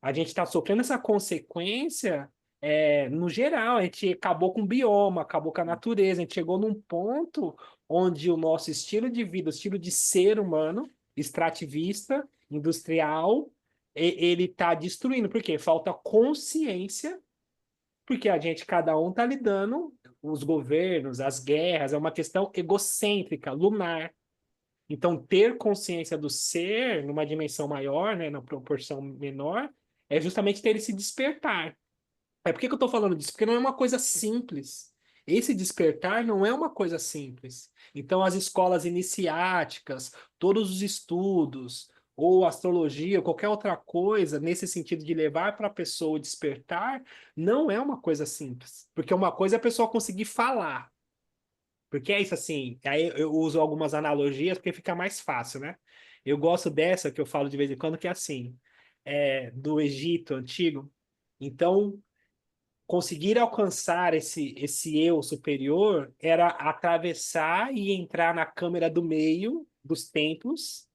A gente está sofrendo essa consequência no geral. A gente acabou com o bioma, acabou com a natureza. A gente chegou num ponto onde o nosso estilo de vida, o estilo de ser humano, extrativista, industrial, ele está destruindo. Por quê? Falta consciência, porque a gente, cada um está lidando, os governos, as guerras, é uma questão egocêntrica, lunar. Então, ter consciência do ser numa dimensão maior, né, na proporção menor, é justamente ter esse despertar. Por que eu estou falando disso? Porque não é uma coisa simples. Esse despertar não é uma coisa simples. Então, as escolas iniciáticas, todos os estudos, ou astrologia, ou qualquer outra coisa, nesse sentido de levar para a pessoa o despertar, não é uma coisa simples. Porque uma coisa é a pessoa conseguir falar. Porque é isso assim, aí eu uso algumas analogias porque fica mais fácil, né? Eu gosto dessa que eu falo de vez em quando, que é assim, do Egito antigo. Então, conseguir alcançar esse eu superior era atravessar e entrar na câmera do meio dos templos.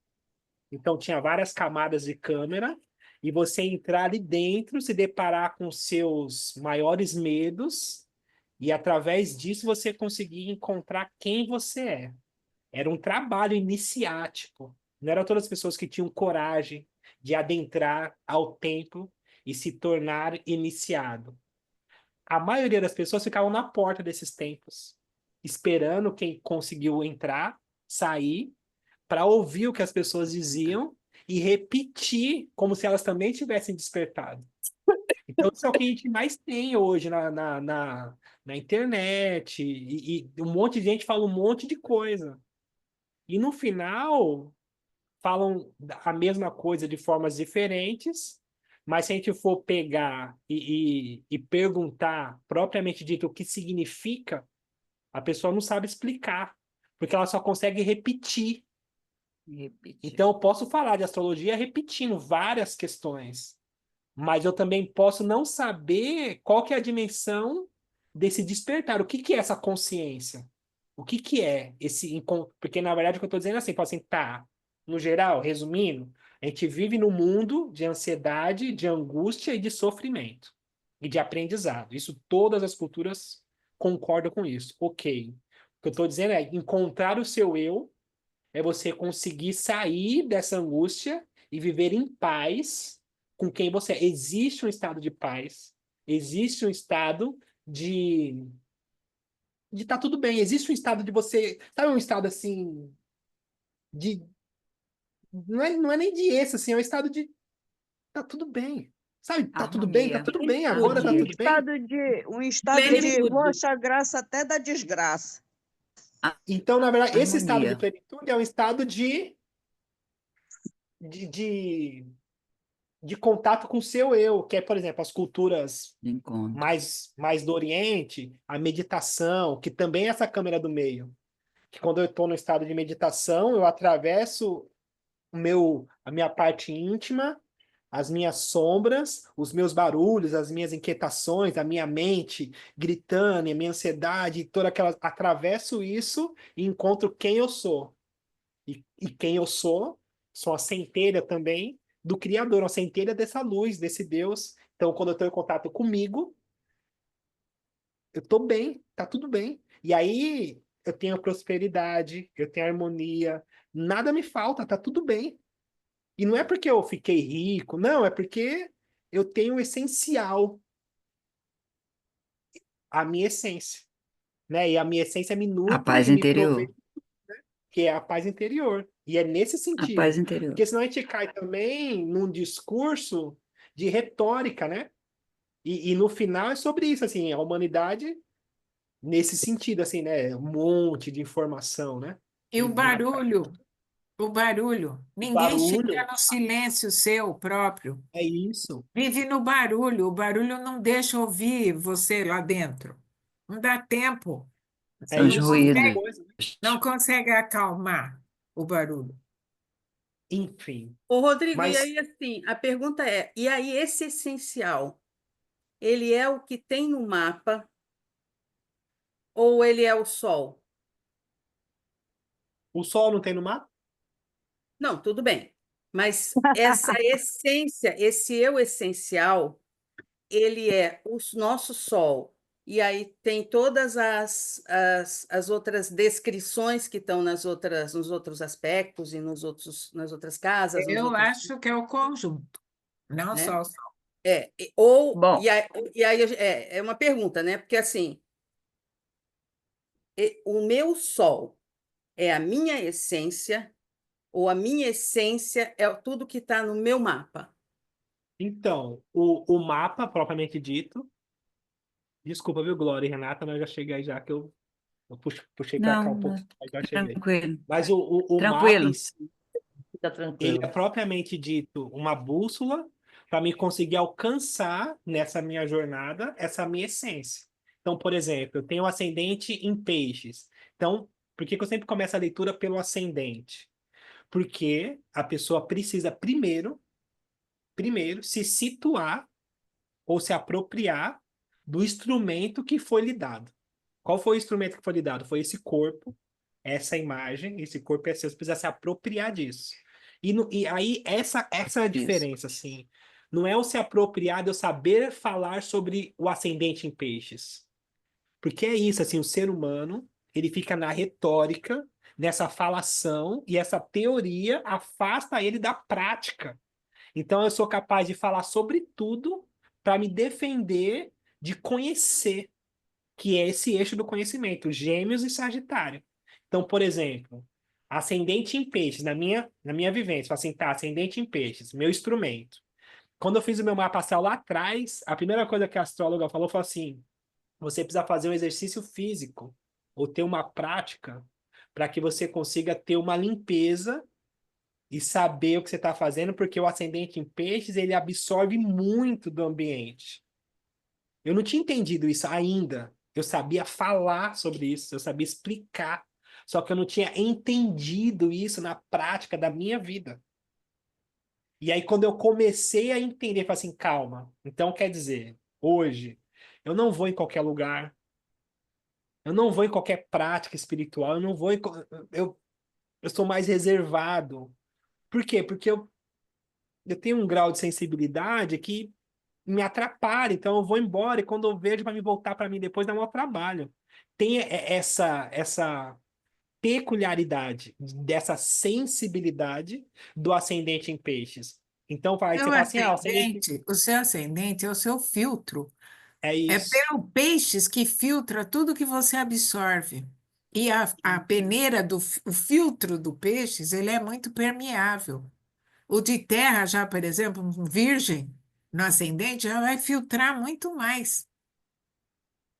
Então, tinha várias camadas de câmera, e você entrar ali dentro, se deparar com seus maiores medos, e através disso você conseguir encontrar quem você é. Era um trabalho iniciático. Não eram todas as pessoas que tinham coragem de adentrar ao templo e se tornar iniciado. A maioria das pessoas ficavam na porta desses templos, esperando quem conseguiu entrar, sair, para ouvir o que as pessoas diziam e repetir como se elas também tivessem despertado. Então, isso é o que a gente mais tem hoje na internet, e um monte de gente fala um monte de coisa. E no final, falam a mesma coisa de formas diferentes, mas se a gente for pegar e perguntar propriamente dito o que significa, a pessoa não sabe explicar, porque ela só consegue repetir. Repetir. Então, eu posso falar de astrologia repetindo várias questões, mas eu também posso não saber qual que é a dimensão desse despertar. O que que é essa consciência? O que que é esse encontro? Porque, na verdade, o que eu estou dizendo é assim, pode assim, tá, no geral, resumindo, a gente vive num mundo de ansiedade, de angústia e de sofrimento, e de aprendizado. Isso, todas as culturas concordam com isso. Ok. O que eu estou dizendo é encontrar o seu eu, é você conseguir sair dessa angústia e viver em paz com quem você é. Existe um estado de paz, existe um estado de tá tudo bem, existe um estado de você, sabe, um estado assim de não é nem de esse assim, é um estado de tá tudo bem. Sabe, tá tudo bem, tá Harmonia. tudo bem, agora tá Plenitude. tudo bem. Um estado de Plenitude. vou achar graça até da desgraça. Então, na verdade, esse estado de Harmonia. plenitude é um estado de, de, de contato com o seu eu, que é, por exemplo, as culturas De encontro. mais do Oriente, a meditação, que também é essa câmera do meio. Que quando eu estou no estado de meditação, eu atravesso a minha parte íntima, as minhas sombras, os meus barulhos, as minhas inquietações, a minha mente gritando, a minha ansiedade, toda aquela, atravesso isso e encontro quem eu sou. E quem eu sou a centelha também do Criador, a centelha dessa luz, desse Deus. Então, quando eu estou em contato comigo, eu estou bem, tá tudo bem. E aí eu tenho prosperidade, eu tenho harmonia, nada me falta, tá tudo bem. E não é porque eu fiquei rico, não, é porque eu tenho o essencial, a minha essência, né? E a minha essência me A nutre paz e me provê, interior. que é a paz interior. E é nesse A paz sentido. interior. Porque senão a gente cai também num discurso de retórica, né? E no final é sobre isso, assim, a humanidade nesse sentido, assim, né? Um monte de informação, né? E o Na- barulho. O Ninguém chega barulho no silêncio seu próprio. é isso. Vive no barulho. O barulho não deixa ouvir você lá dentro. Não dá tempo. É São os Não isso, muita consegue, ruídos. coisa. não consegue acalmar o barulho. Enfim. Ô, Rodrigo, e Mas aí, assim, a pergunta é, e aí esse essencial, ele é o que tem no mapa ou ele é o sol? o sol não tem no mapa? Não, tudo bem. Mas essa essência, esse eu essencial, ele é o nosso sol. E aí tem todas as outras descrições que estão nos outros aspectos e nas outras casas, nos Eu outros, acho que é o conjunto, não né? só o sol. Bom, E aí é uma pergunta, né? Porque assim, o meu sol é a minha essência ou a minha essência é tudo que está no meu mapa? Então, o mapa, propriamente dito, desculpa, viu, Glória e Renata, mas eu já cheguei aí já que eu puxei para cá um não, pouquinho, mas já cheguei. tranquilo. Mas o mapa em Tranquilo. si, Fica ele é tranquilo. propriamente dito uma bússola para me conseguir alcançar nessa minha jornada essa minha essência. Então, por exemplo, eu tenho um ascendente em peixes. Então, por que que eu sempre começo a leitura pelo ascendente? Porque a pessoa precisa primeiro se situar ou se apropriar do instrumento que foi lhe dado. Qual foi o instrumento que foi lhe dado? Foi esse corpo, essa imagem, esse corpo é seu, você precisa se apropriar disso. E aí, essa é a Isso. diferença, assim. Não é o se apropriar de eu saber falar sobre o ascendente em peixes. Porque é isso, assim, o ser humano, ele fica na retórica, nessa falação, e essa teoria afasta ele da prática. Então, eu sou capaz de falar sobre tudo para me defender de conhecer, que é esse eixo do conhecimento, Gêmeos e Sagitário. Então, por exemplo, ascendente em peixes, na minha vivência, assim, tá, ascendente em peixes, meu instrumento. quando eu fiz o meu mapa astral lá atrás, a primeira coisa que a astróloga falou foi assim: você precisa fazer um exercício físico ou ter uma prática para que você consiga ter uma limpeza e saber o que você está fazendo, porque o ascendente em peixes, ele absorve muito do ambiente. Eu não tinha entendido isso ainda. Eu sabia falar sobre isso, eu sabia explicar, só que eu não tinha entendido isso na prática da minha vida. E aí, quando eu comecei a entender, eu falei assim, calma. Então, quer dizer, hoje, eu não vou em qualquer lugar, eu não vou em qualquer prática espiritual, eu não vou em... eu sou mais reservado. Por quê? Porque eu tenho um grau de sensibilidade que me atrapalha, então eu vou embora e quando eu vejo para me voltar para mim depois dá um trabalho. Tem essa peculiaridade dessa sensibilidade do ascendente em peixes. Então vai, você fala assim, ah, o ascendente O seu ascendente é o seu filtro. é É isso. pelo peixes que filtra tudo que você absorve. E a peneira o filtro do peixes, ele é muito permeável. O de terra já, por exemplo, um virgem no ascendente, já vai filtrar muito mais.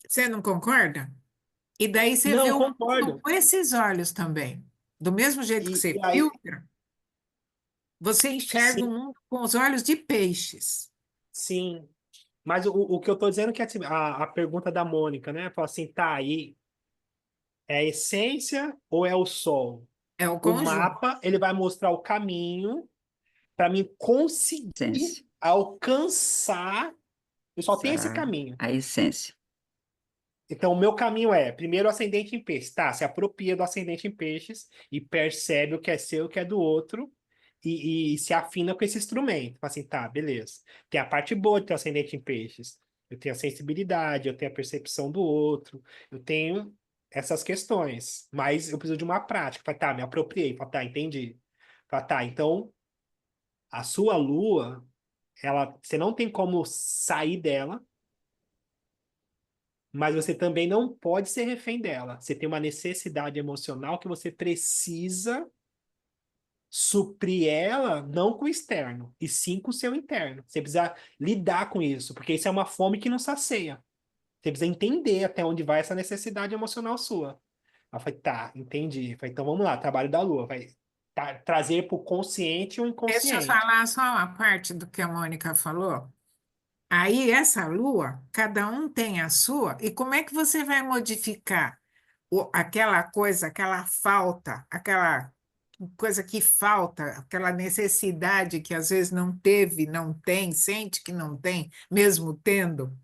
Você não concorda? E daí você vê Não, o mundo concordo. com esses olhos também. Do mesmo jeito que E você aí, filtra, você enxerga o sim, mundo com os olhos de peixes. sim. Mas o que eu tô dizendo é que assim, a pergunta da Mônica, né? Fala assim, tá aí, é a essência ou é o sol? É o O conjunto. mapa, ele vai mostrar o caminho para mim conseguir Essência. alcançar. Eu só tenho esse caminho. A essência. Então, o meu caminho é, primeiro, o ascendente em peixes. Tá, se apropria do ascendente em peixes e percebe o que é seu, o que é do outro e se afina com esse instrumento. Fala assim, tá, beleza. Tem a parte boa de ter o ascendente em peixes. Eu tenho a sensibilidade, eu tenho a percepção do outro, eu tenho essas questões. Mas eu preciso de uma prática. Fala, tá, me apropriei. Fala, tá, entendi. Fala, tá, então, a sua lua, você não tem como sair dela, mas você também não pode ser refém dela. Você tem uma necessidade emocional que você precisa suprir ela, não com o externo, e sim com o seu interno. Você precisa lidar com isso, porque isso é uma fome que não sacia. Você precisa entender até onde vai essa necessidade emocional sua. Ela falei, tá, entendi. Falei, então vamos lá, trabalho da lua. Vai trazer para o consciente ou Deixa eu inconsciente. falar só uma parte do que a Mônica falou. Aí, essa lua, cada um tem a sua, e como é que você vai modificar aquela coisa, aquela falta, aquela coisa que falta, aquela necessidade que às vezes não teve, não tem, sente que não tem, mesmo tendo?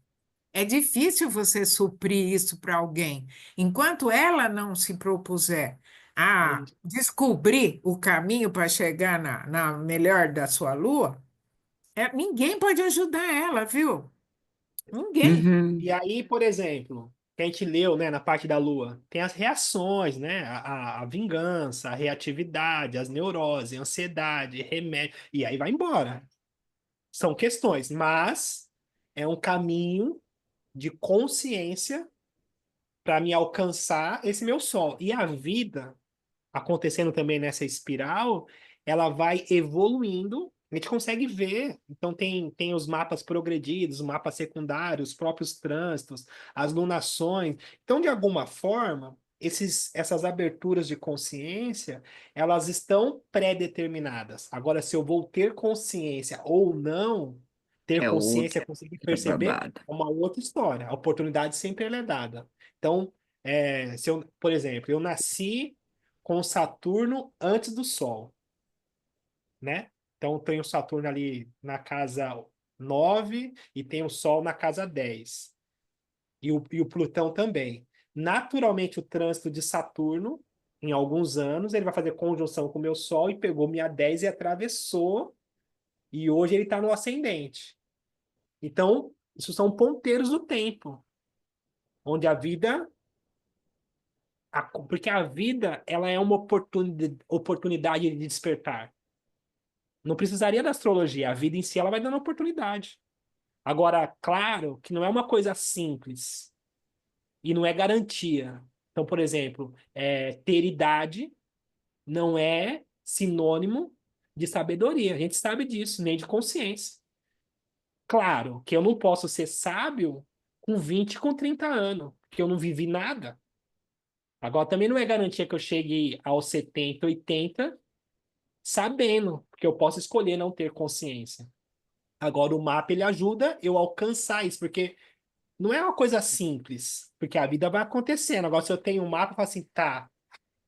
É difícil você suprir isso para alguém. Enquanto ela não se propuser É a isso. descobrir o caminho para chegar na melhor da sua lua, ninguém pode ajudar ela, viu? Ninguém. Uhum. E aí, por exemplo, que a gente leu, né, na parte da Lua, tem as reações, né? A vingança, a reatividade, as neuroses, a ansiedade, remédio, e aí vai embora. São questões, mas é um caminho de consciência para me alcançar esse meu sol. E a vida, acontecendo também nessa espiral, ela vai evoluindo. A gente consegue ver. Então, tem os mapas progredidos, os mapas secundários, os próprios trânsitos, as lunações. Então, de alguma forma, essas aberturas de consciência, elas estão pré-determinadas. Agora, se eu vou ter consciência ou não, ter É consciência, outra conseguir é perceber, babado. é uma outra história. A oportunidade sempre ela é dada. Então, se eu, por exemplo, eu nasci com Saturno antes do Sol, né? Então tem o Saturno ali na casa 9 e tem o Sol na casa 10. E o Plutão também. Naturalmente, o trânsito de Saturno, em alguns anos, ele vai fazer conjunção com o meu Sol e pegou minha 10 e atravessou, e hoje ele está no ascendente. Então, isso são ponteiros do tempo, onde a vida porque a vida ela é uma oportunidade de despertar. Não precisaria da astrologia, a vida em si ela vai dando oportunidade. Agora, claro que não é uma coisa simples e não é garantia. Então, por exemplo, ter idade não é sinônimo de sabedoria. A gente sabe disso, nem de consciência. Claro que eu não posso ser sábio com 20, com 30 anos, porque eu não vivi nada. Agora, também não é garantia que eu chegue aos 70, 80 sabendo, porque eu posso escolher não ter consciência. Agora, o mapa, ele ajuda eu a alcançar isso, porque não é uma coisa simples, porque a vida vai acontecendo. Agora, se eu tenho um mapa, eu falo assim, tá,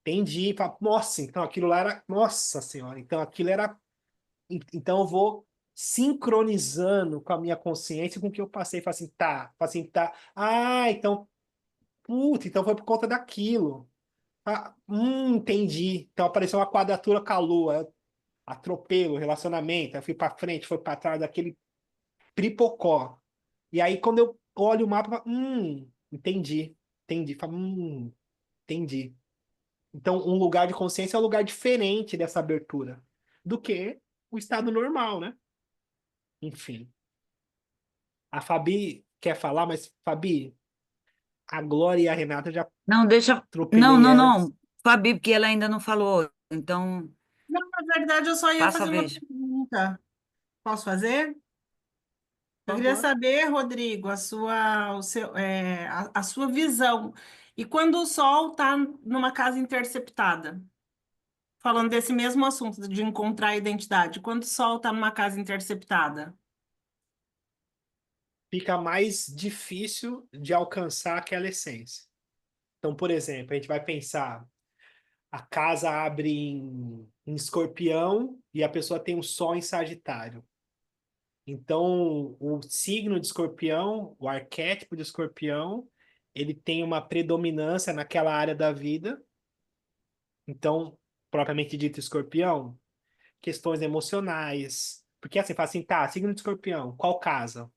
entendi. Falo, nossa, então aquilo lá era... Nossa Senhora, então aquilo era... Então eu vou sincronizando com a minha consciência com o que eu passei. Falo assim, tá. Falo assim, tá. Ah, então... Puta, então foi por conta daquilo. Ah, entendi. Então apareceu uma quadratura com a lua. Atropelo, relacionamento. Eu fui pra frente, foi pra trás daquele pripocó. E aí, quando eu olho o mapa, eu falo, entendi. Entendi. Falo, entendi. Então, um lugar de consciência é um lugar diferente dessa abertura do que o estado normal, né? Enfim. A Fabi quer falar, mas, Fabi, a Glória e a Renata já Não, deixa. Não, atropelei não, elas. não. Fabi, porque ela ainda não falou. Então, Não, na verdade, eu só ia passa a fazer uma vez. pergunta. Posso fazer? Eu Por queria favor. saber, Rodrigo, a sua visão. E quando o Sol está numa casa interceptada, falando desse mesmo assunto de encontrar a identidade, quando o Sol está numa casa interceptada, Fica mais difícil de alcançar aquela essência. Então, por exemplo, a gente vai pensar, a casa abre em Escorpião e a pessoa tem um Sol em Sagitário. Então, o signo de Escorpião, o arquétipo de Escorpião, ele tem uma predominância naquela área da vida. Então, propriamente dito, Escorpião, questões emocionais. Porque assim, fala assim, tá, signo de Escorpião, qual casa?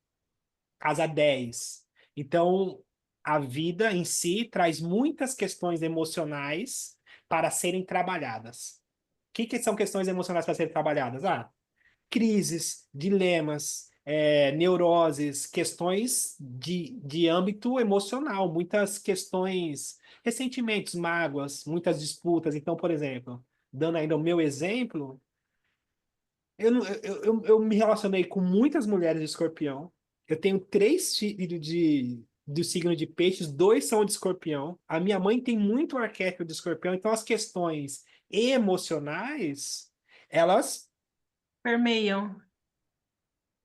Casa 10. Então, a vida em si traz muitas questões emocionais para serem trabalhadas. O que são questões emocionais para serem trabalhadas? Crises, dilemas, neuroses, questões de âmbito emocional, muitas questões, ressentimentos, mágoas, muitas disputas. Então, por exemplo, dando ainda o meu exemplo, eu, não- eu me relacionei com muitas mulheres de escorpião. Eu tenho 3 filhos do signo de peixes, 2 são de escorpião. A minha mãe tem muito arquétipo de escorpião, então as questões emocionais, elas. permeiam.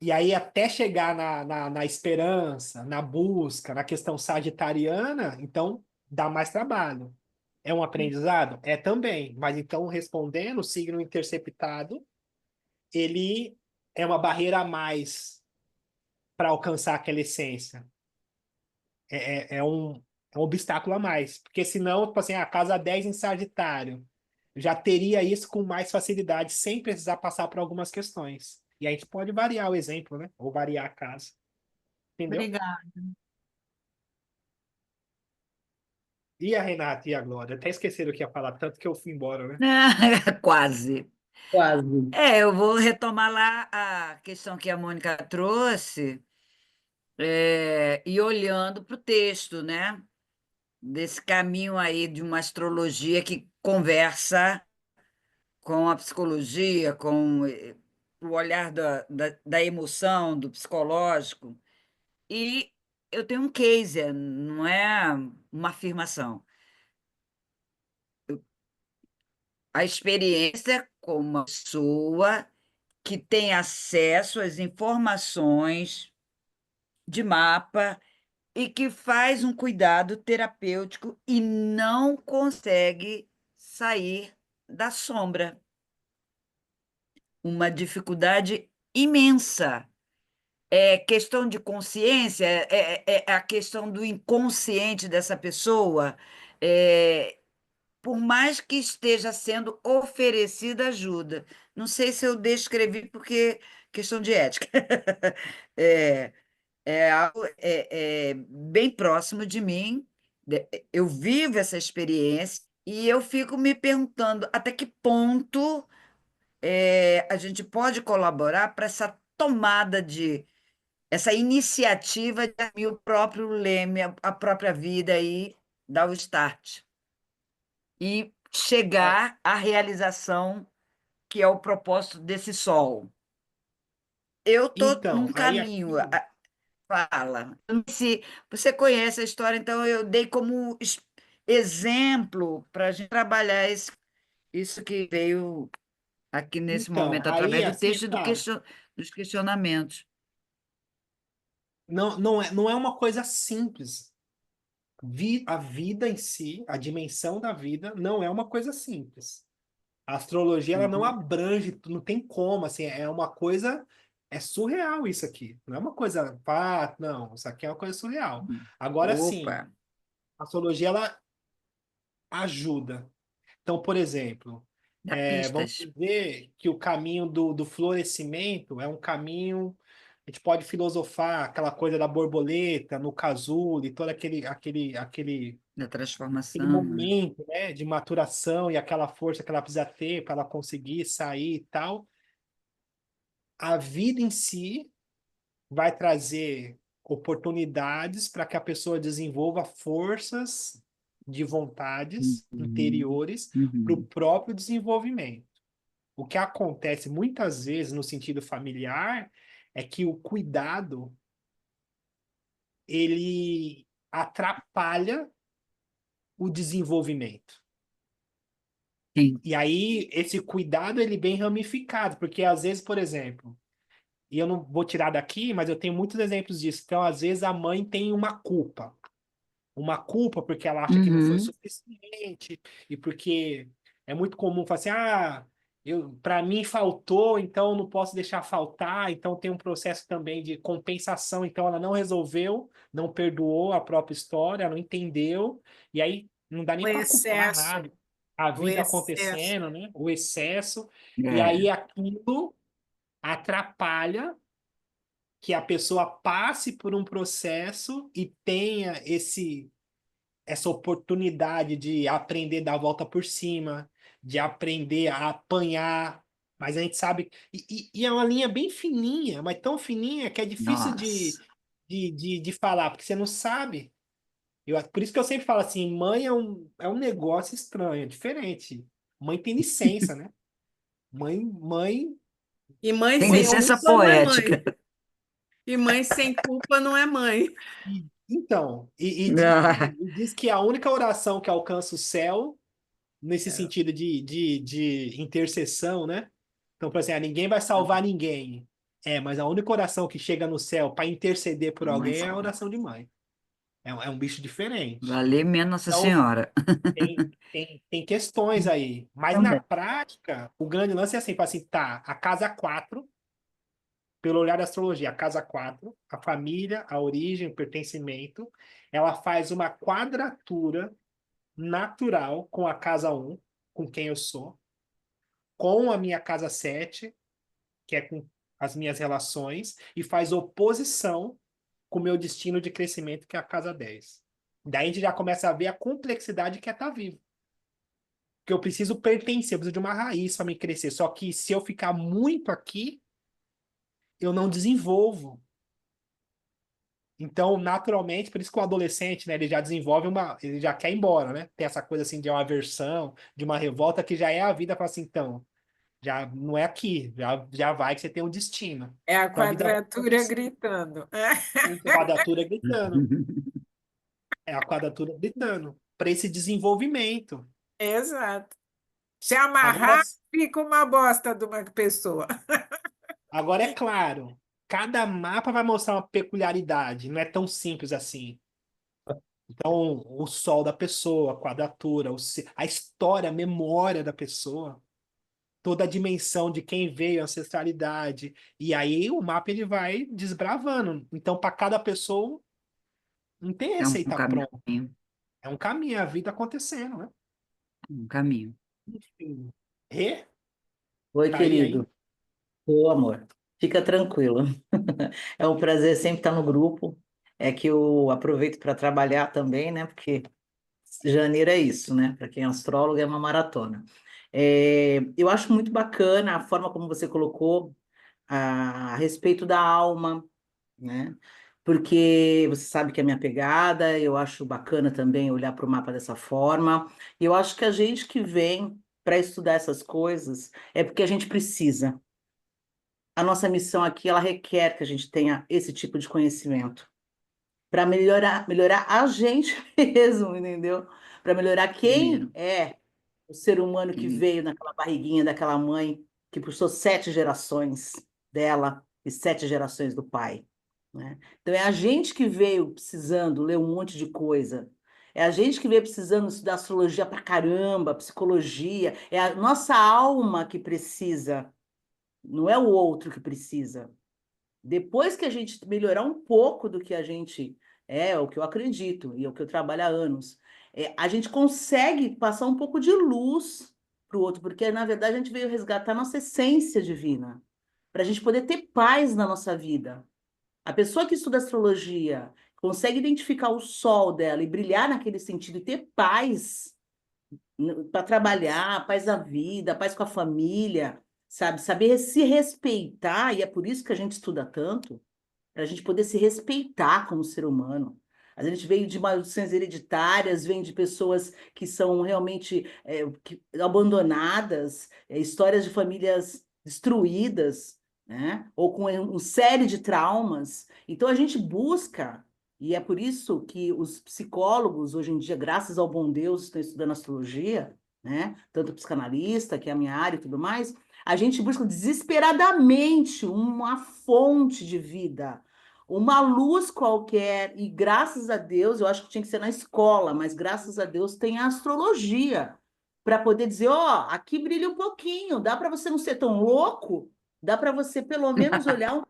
E aí, até chegar na esperança, na busca, na questão sagitariana, então dá mais trabalho. É um aprendizado? É também. Mas então, respondendo, o signo interceptado, ele é uma barreira a mais para alcançar aquela essência. É um obstáculo a mais. Porque senão, tipo assim, a casa 10 em Sagitário já teria isso com mais facilidade, sem precisar passar por algumas questões. E a gente pode variar o exemplo, né? Ou variar a casa. Entendeu? Obrigada. E a Renata e a Glória? Até esqueceram o que ia falar, tanto que eu fui embora, né? Quase. Quase. Eu vou retomar lá a questão que a Mônica trouxe, e olhando para o texto, né? Desse caminho aí de uma astrologia que conversa com a psicologia, com o olhar da emoção, do psicológico. E eu tenho um case, não é uma afirmação. A experiência com uma pessoa que tem acesso às informações de mapa e que faz um cuidado terapêutico e não consegue sair da sombra. Uma dificuldade imensa. É questão de consciência, é a questão do inconsciente dessa pessoa. Por mais que esteja sendo oferecida ajuda. Não sei se eu descrevi porque questão de ética. É, é bem próximo de mim. Eu vivo essa experiência e eu fico me perguntando até que ponto a gente pode colaborar para essa tomada essa iniciativa de assumir o próprio leme, a própria vida e dar o start. E É, chegar à realização que é o propósito desse sol. Eu estou Então, num aí caminho. aqui, Fala. Eu não sei se você conhece a história, então eu dei como exemplo para a gente trabalhar isso que veio aqui nesse então, momento, aí através do assim, é texto e claro, dos questionamentos. não é uma coisa simples. A vida em si, a dimensão da vida, não é uma coisa simples. A astrologia, ela não Uhum, abrange, não tem como, assim, é uma coisa, é surreal isso aqui. Não é uma coisa, não, isso aqui é uma coisa surreal. uhum. Agora sim, Opa, a astrologia, ela ajuda. Então, por exemplo, dá vamos pistas. dizer que o caminho do florescimento é um caminho, a gente pode filosofar aquela coisa da borboleta, no casulo, e todo Da aquele transformação, né? momento, né, de maturação e aquela força que ela precisa ter para ela conseguir sair e tal. A vida em si vai trazer oportunidades para que a pessoa desenvolva forças de vontades Uhum, interiores para o uhum. próprio desenvolvimento. O que acontece muitas vezes no sentido familiar é que o cuidado ele atrapalha o desenvolvimento. Sim. E aí esse cuidado ele é bem ramificado, porque às vezes, por exemplo, e eu não vou tirar daqui, mas eu tenho muitos exemplos disso. Então, às vezes a mãe tem uma culpa porque ela acha que não foi Uhum. suficiente e porque é muito comum falar assim, para mim faltou, então eu não posso deixar faltar. Então tem um processo também de compensação. Então ela não resolveu, não perdoou a própria história, não entendeu e aí não dá O nem para culpar excesso, nada. A o vida excesso. acontecendo, né? O excesso e É, aí aquilo atrapalha que a pessoa passe por um processo e tenha essa oportunidade de aprender a dar a volta por cima, de aprender a apanhar. Mas a gente sabe. E é uma linha bem fininha, mas tão fininha que é difícil de, nossa. de, de, de falar, porque você não sabe. Por isso que eu sempre falo assim: mãe é um negócio estranho, é diferente. Mãe tem licença, né? Mãe E mãe Tem sem então, licença culpa não é mãe. poética. E mãe sem culpa não é mãe. então, Ah, e diz que a única oração que alcança o céu, nesse é, sentido de intercessão, né? Então, por exemplo, ninguém vai salvar ninguém. Mas a única oração que chega no céu para interceder por mãe alguém é a salva. oração de mãe. É um bicho diferente. Valeu minha Nossa Então, Senhora. tem questões aí. Mas na Também. prática, o grande lance é assim, fala assim, tá, a casa 4 pelo olhar da astrologia, a casa 4 a família, a origem, o pertencimento, ela faz uma quadratura natural com a casa 1 com quem eu sou, com a minha casa 7 que é com as minhas relações, e faz oposição com o meu destino de crescimento, que é a casa 10. Daí a gente já começa a ver a complexidade que é estar vivo. Porque eu preciso pertencer, eu preciso de uma raiz para me crescer. Só que se eu ficar muito aqui, eu não desenvolvo. Então, naturalmente, por isso que o adolescente, né, ele já desenvolve ele já quer ir embora, né? Tem essa coisa assim de uma aversão, de uma revolta que já é a vida, fala assim, então, já não é aqui, já vai que você tem um destino. É a Então a vida vai quadratura acontecendo. gritando. A quadratura gritando. É a quadratura gritando. Para esse desenvolvimento. Exato. Se Agora, amarrar, fica uma bosta de uma pessoa. agora é claro, cada mapa vai mostrar uma peculiaridade, não é tão simples assim. Então, o sol da pessoa, a quadratura, a história, a memória da pessoa, toda a dimensão de quem veio, a ancestralidade. E aí o mapa ele vai desbravando. Então, para cada pessoa, não tem É um receita caminho, pronta. É um caminho, é a vida acontecendo, né? um caminho. Enfim. Rê, Oi, tá aí ainda? querido. Ô, amor. Fica tranquilo. É um prazer sempre estar no grupo. É que eu aproveito para trabalhar também, né? Porque janeiro é isso, né? Para quem é astrólogo, é uma maratona. Eu acho muito bacana a forma como você colocou a respeito da alma, né? Porque você sabe que é minha pegada, eu acho bacana também olhar para o mapa dessa forma. E eu acho que a gente que vem para estudar essas coisas é porque a gente precisa. a nossa missão aqui, ela requer que a gente tenha esse tipo de conhecimento para melhorar a gente mesmo, entendeu? Para melhorar quem é o ser humano que Isso. veio naquela barriguinha daquela mãe que puxou 7 gerações dela e 7 gerações do pai, né? Então é a gente que veio precisando ler um monte de coisa. É a gente que veio precisando estudar astrologia pra caramba, psicologia. É a nossa alma que precisa, não é o outro que precisa. Depois que a gente melhorar um pouco do que a gente é o que eu acredito e é o que eu trabalho há anos, a gente consegue passar um pouco de luz para o outro, porque na verdade a gente veio resgatar nossa essência divina, para a gente poder ter paz na nossa vida. A pessoa que estuda astrologia consegue identificar o sol dela e brilhar naquele sentido e ter paz para trabalhar, paz da vida, paz com a família, sabe? Saber se respeitar, e é por isso que a gente estuda tanto, para a gente poder se respeitar como ser humano. A gente veio de maldições hereditárias, vem de pessoas que são realmente abandonadas, histórias de famílias destruídas, né? Ou com uma série de traumas. Então a gente busca, e é por isso que os psicólogos, hoje em dia, graças ao bom Deus, estão estudando astrologia, né? Tanto psicanalista, que é a minha área e tudo mais, a gente busca desesperadamente uma fonte de vida, uma luz qualquer, e graças a Deus, eu acho que tinha que ser na escola, mas graças a Deus tem a astrologia, para poder dizer, ó, aqui brilha um pouquinho, dá para você não ser tão louco, dá para você pelo menos olhar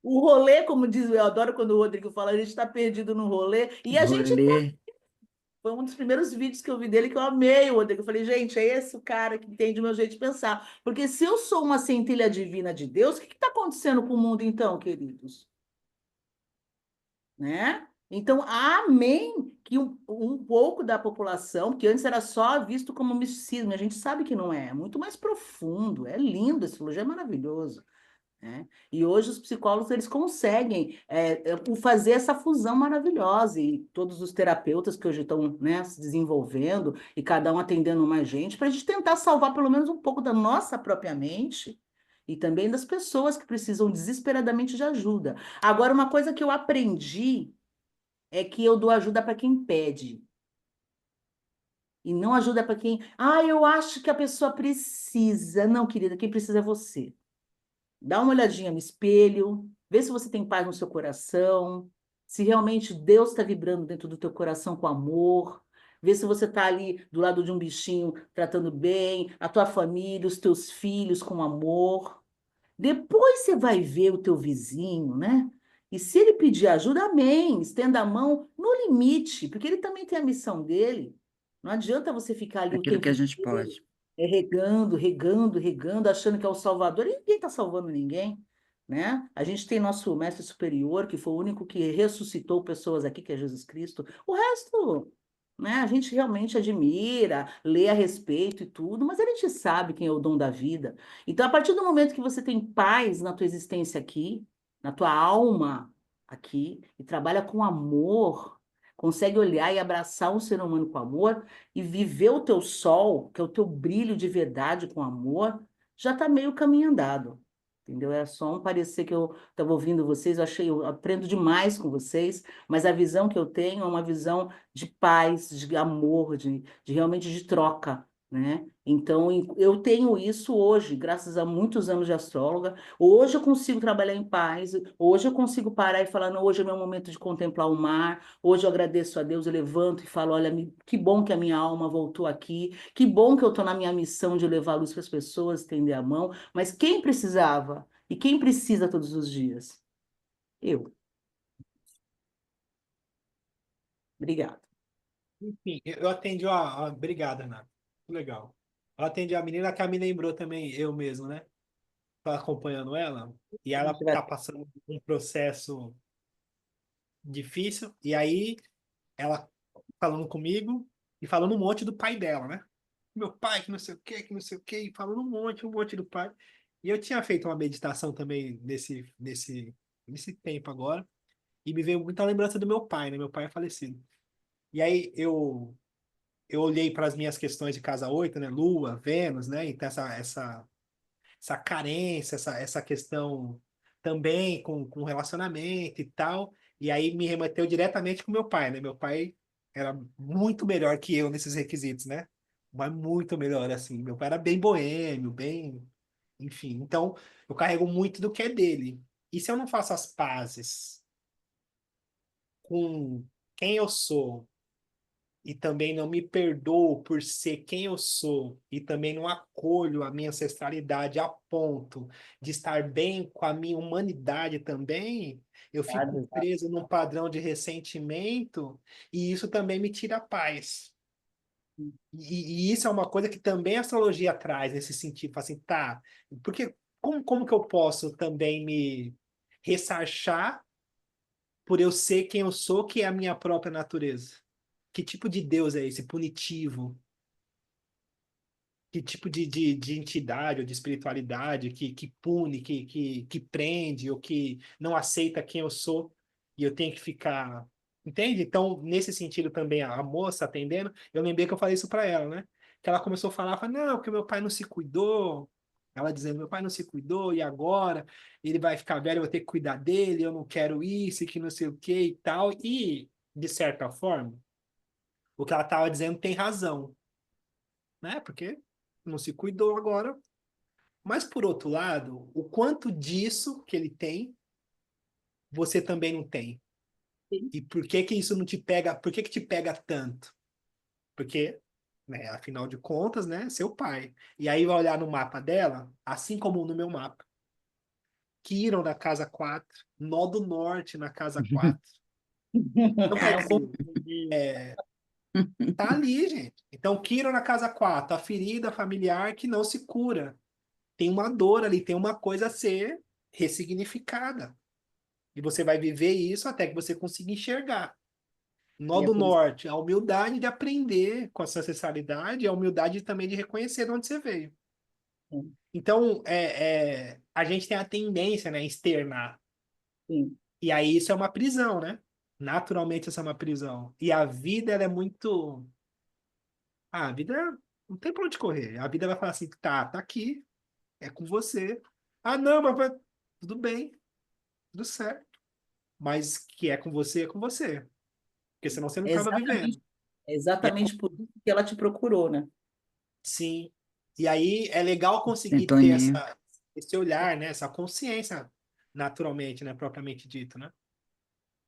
o rolê, como diz, eu adoro quando o Rodrigo fala, a gente está perdido no rolê, e a gente Rolê. foi um dos primeiros vídeos que eu vi dele que eu amei o Rodrigo. Eu falei, gente, é esse o cara que entende o meu jeito de pensar. Porque se eu sou uma centelha divina de Deus, o que está acontecendo com o mundo então, queridos? Né? Então, amém que um pouco da população, que antes era só visto como misticismo, a gente sabe que não é, é muito mais profundo, é lindo, esse elogio é maravilhoso. Né? E hoje os psicólogos eles conseguem fazer essa fusão maravilhosa e todos os terapeutas que hoje estão, né, se desenvolvendo e cada um atendendo mais gente para a gente tentar salvar pelo menos um pouco da nossa própria mente e também das pessoas que precisam desesperadamente de ajuda. Agora, uma coisa que eu aprendi é que eu dou ajuda para quem pede e não ajuda para quem, eu acho que a pessoa precisa. Não, querida, quem precisa é você. Dá uma olhadinha no espelho, vê se você tem paz no seu coração, se realmente Deus está vibrando dentro do teu coração com amor, vê se você está ali do lado de um bichinho tratando bem, a tua família, os teus filhos com amor. Depois você vai ver o teu vizinho, né? E se ele pedir ajuda, amém, estenda a mão no limite, porque ele também tem a missão dele. Não adianta você ficar ali o Aquilo que tempo a gente todo pode. regando, regando, regando, achando que é o Salvador, e ninguém está salvando ninguém, né? A gente tem nosso mestre superior, que foi o único que ressuscitou pessoas aqui, que é Jesus Cristo. O resto, né? A gente realmente admira, lê a respeito e tudo, mas a gente sabe quem é o dom da vida. Então, a partir do momento que você tem paz na tua existência aqui, na tua alma aqui, e trabalha com amor, consegue olhar e abraçar um ser humano com amor, e viver o teu sol, que é o teu brilho de verdade com amor, já está meio caminho andado. Entendeu? É só um parecer que eu estava ouvindo vocês, eu aprendo demais com vocês, mas a visão que eu tenho é uma visão de paz, de amor, de realmente de troca, né? Então, eu tenho isso hoje, graças a muitos anos de astróloga. Hoje eu consigo trabalhar em paz, hoje eu consigo parar e falar, não, hoje é meu momento de contemplar o mar, hoje eu agradeço a Deus, eu levanto e falo, olha, que bom que a minha alma voltou aqui, que bom que eu estou na minha missão de levar a luz para as pessoas, estender a mão, mas quem precisava e quem precisa todos os dias? Eu. Obrigada. Enfim, eu atendi, obrigado, Renato. Que legal. Eu atendi a menina que me lembrou também, eu mesmo, né? Tô acompanhando ela, e A ela gente vai- tá passando um processo difícil, e aí ela falando comigo e falando um monte do pai dela, né? Meu pai, que não sei o quê, que não sei o quê, e falando um monte do pai. E eu tinha feito uma meditação também nesse tempo agora, e me veio muita lembrança do meu pai, né? Meu pai é falecido. E aí eu olhei para as minhas questões de casa 8, né? Lua, Vênus, né? Então essa essa carência, essa questão também com relacionamento e tal. E aí me remeteu diretamente com meu pai, né? Meu pai era muito melhor que eu nesses requisitos, né? Mas muito melhor, assim. Meu pai era bem boêmio, bem... Enfim, então eu carrego muito do que é dele. E se eu não faço as pazes com quem eu sou e também não me perdoo por ser quem eu sou e também não acolho a minha ancestralidade a ponto de estar bem com a minha humanidade também, eu fico Exato. preso num padrão de ressentimento e isso também me tira a paz. E isso é uma coisa que também a astrologia traz nesse sentido, fala assim, tá, porque como que eu posso também me ressarchar por eu ser quem eu sou, que é a minha própria natureza? Que tipo de Deus é esse? Punitivo? Que tipo de entidade ou de espiritualidade que pune, que prende ou que não aceita quem eu sou e eu tenho que ficar. Entende? Então, nesse sentido também, a moça atendendo, eu lembrei que eu falei isso para ela, né? Que ela começou a falar, não, porque meu pai não se cuidou. Ela dizendo, meu pai não se cuidou e agora ele vai ficar velho, eu vou ter que cuidar dele, eu não quero isso, e que não sei o que e tal. E, de certa forma, o que ela estava dizendo tem razão, né? Porque não se cuidou agora. Mas, por outro lado, o quanto disso que ele tem, você também não tem. E por que que isso não te pega? Por que que te pega tanto? Porque, né, afinal de contas, né, seu pai. E aí vai olhar no mapa dela, assim como no meu mapa. Quiron na casa 4, Nó do Norte na casa 4. Então, quer dizer, tá ali, gente. Então, Quiron na casa 4, a ferida familiar que não se cura. Tem uma dor ali, tem uma coisa a ser ressignificada. E você vai viver isso até que você consiga enxergar. Nó E é do por isso Norte, a humildade de aprender com a sua ancestralidade e a humildade também de reconhecer de onde você veio. que Então, a gente tem a tendência, né, a externar. sim. E aí isso é uma prisão, né? Naturalmente isso é uma prisão. E a vida, ela é muito... Ah, a vida não tem pra onde correr. A vida vai falar assim, tá aqui, é com você. Ah, não, tudo bem, tudo certo. Mas que é com você, é com você. Porque senão você não É estava vivendo. exatamente por isso que ela te procurou, né? Sim. E aí é legal conseguir ter Sintonia. esse olhar, né? Essa consciência naturalmente, né? Propriamente dito, né?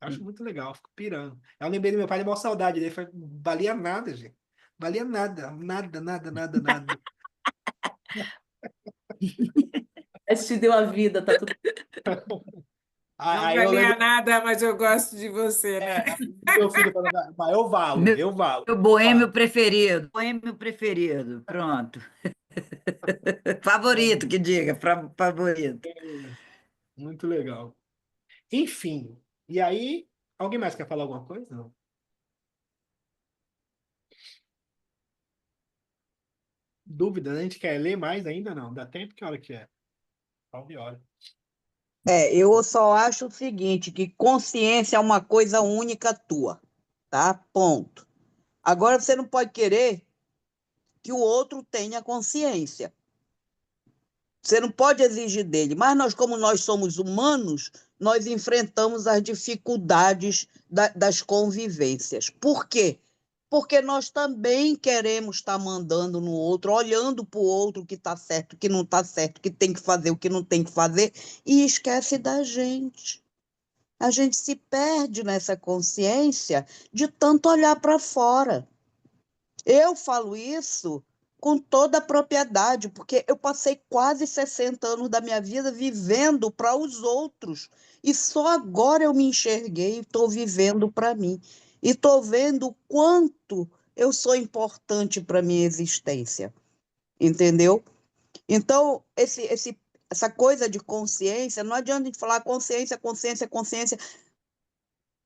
Acho muito legal, fico pirando. Eu lembrei do meu pai, de maior saudade dele. Valia nada, gente. Valia nada. Nada, nada, nada, nada. Mas te deu a vida, tá tudo. Não Aí eu lembro valia nada, mas eu gosto de você, né? do meu filho falando, "Pai, eu valo, Meu, eu valo. meu boêmio preferido. Boêmio preferido. Pronto. Favorito, que diga. Favorito. Muito legal. Enfim. E aí, alguém mais quer falar alguma coisa? Não? Dúvida, né? A gente quer ler mais ainda? Não. Dá tempo? Que hora que é? 9 horas. Eu só acho o seguinte, que consciência é uma coisa única tua, tá? Ponto. Agora você não pode querer que o outro tenha consciência. Você não pode exigir dele, mas nós, como nós somos humanos, nós enfrentamos as dificuldades das convivências. Por quê? Porque nós também queremos estar mandando no outro, olhando para o outro o que está certo, o que não está certo, o que tem que fazer, o que não tem que fazer, e esquece da gente. A gente se perde nessa consciência de tanto olhar para fora. Eu falo isso com toda a propriedade, porque eu passei quase 60 anos da minha vida vivendo para os outros. E só agora eu me enxerguei e estou vivendo para mim. E estou vendo o quanto eu sou importante para a minha existência. Entendeu? Então, essa coisa de consciência, não adianta a gente falar consciência, consciência, consciência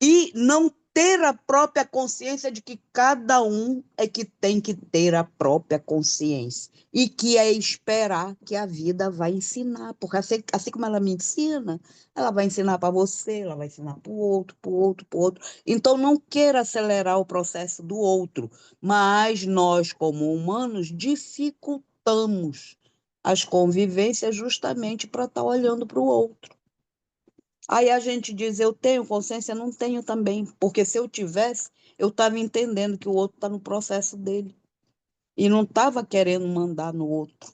e não ter a própria consciência de que cada um é que tem que ter a própria consciência e que é esperar que a vida vai ensinar, porque assim como ela me ensina, ela vai ensinar para você, ela vai ensinar para o outro, para o outro, para o outro. Então não queira acelerar o processo do outro, mas nós como humanos dificultamos as convivências justamente para estar olhando para o outro. Aí a gente diz, eu tenho consciência? Não tenho também, porque se eu tivesse, eu estava entendendo que o outro está no processo dele e não estava querendo mandar no outro,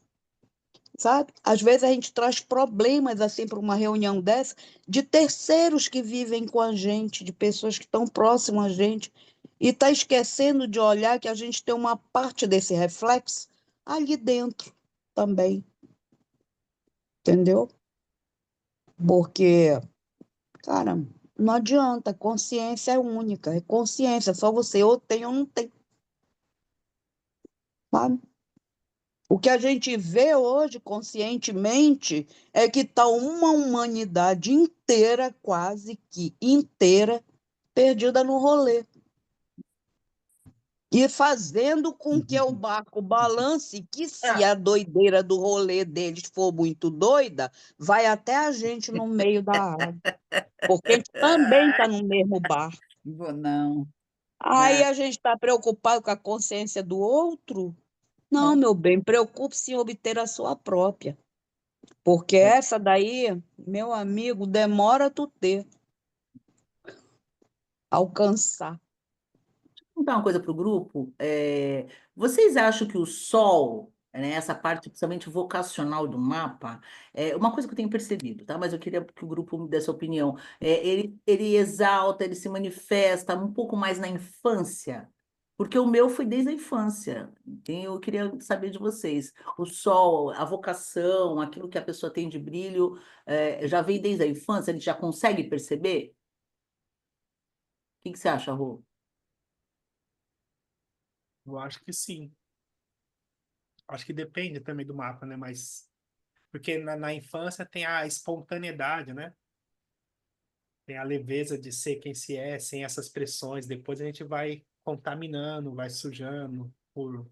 sabe? Às vezes a gente traz problemas assim para uma reunião dessa de terceiros que vivem com a gente, de pessoas que estão próximas a gente e está esquecendo de olhar que a gente tem uma parte desse reflexo ali dentro também, entendeu? Porque, cara, não adianta, consciência é única, é consciência, só você ou tem ou não tem, sabe? O que a gente vê hoje conscientemente é que está uma humanidade inteira, quase que inteira, perdida no rolê. E fazendo com que o barco balance, que se a doideira do rolê deles for muito doida, vai até a gente no meio da água. Porque a gente também está no mesmo barco. Vou não. Aí a gente está preocupado com a consciência do outro? Não, Não. meu bem, preocupe-se em obter a sua própria. Porque essa daí, meu amigo, demora tu ter, alcançar. Contar uma coisa para o grupo. Vocês acham que o Sol, né, essa parte principalmente vocacional do mapa, é uma coisa que eu tenho percebido, tá? Mas eu queria que o grupo me desse opinião. Ele exalta, ele se manifesta um pouco mais na infância, porque o meu foi desde a infância. Então, eu queria saber de vocês. O Sol, a vocação, aquilo que a pessoa tem de brilho, já vem desde a infância? Ele já consegue perceber? O que que você acha, Rô? Eu acho que sim. Acho que depende também do mapa, né? Mas porque na infância tem a espontaneidade, né? Tem a leveza de ser quem se é, sem essas pressões. Depois a gente vai contaminando, vai sujando por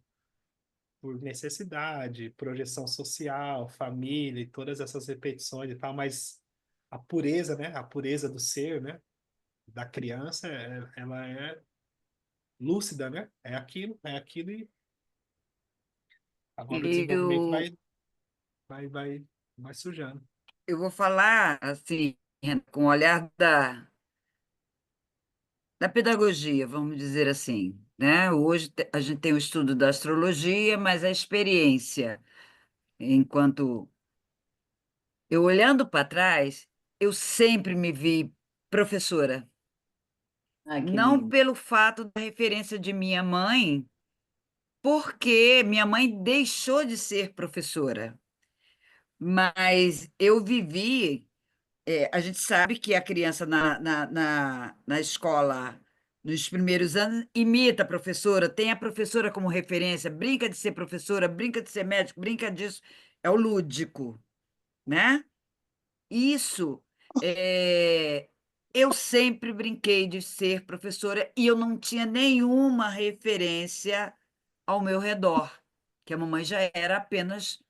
necessidade, projeção social, família e todas essas repetições e tal, mas a pureza, né? A pureza do ser, né? Da criança, ela é lúcida, né? É aquilo e agora o desenvolvimento Eu, vai, vai sujando. eu vou falar assim, com o olhar da pedagogia, vamos dizer assim, né? Hoje a gente tem o estudo da astrologia, mas a experiência, enquanto eu olhando para trás, eu sempre me vi professora. Ai, que Não lindo. pelo fato da referência de minha mãe, porque minha mãe deixou de ser professora, mas eu vivi. A gente sabe que a criança na escola, nos primeiros anos, imita a professora, tem a professora como referência, brinca de ser professora, brinca de ser médico, brinca disso. É o lúdico, né? Isso, é, eu sempre brinquei de ser professora e eu não tinha nenhuma referência ao meu redor, que a mamãe já era apenas,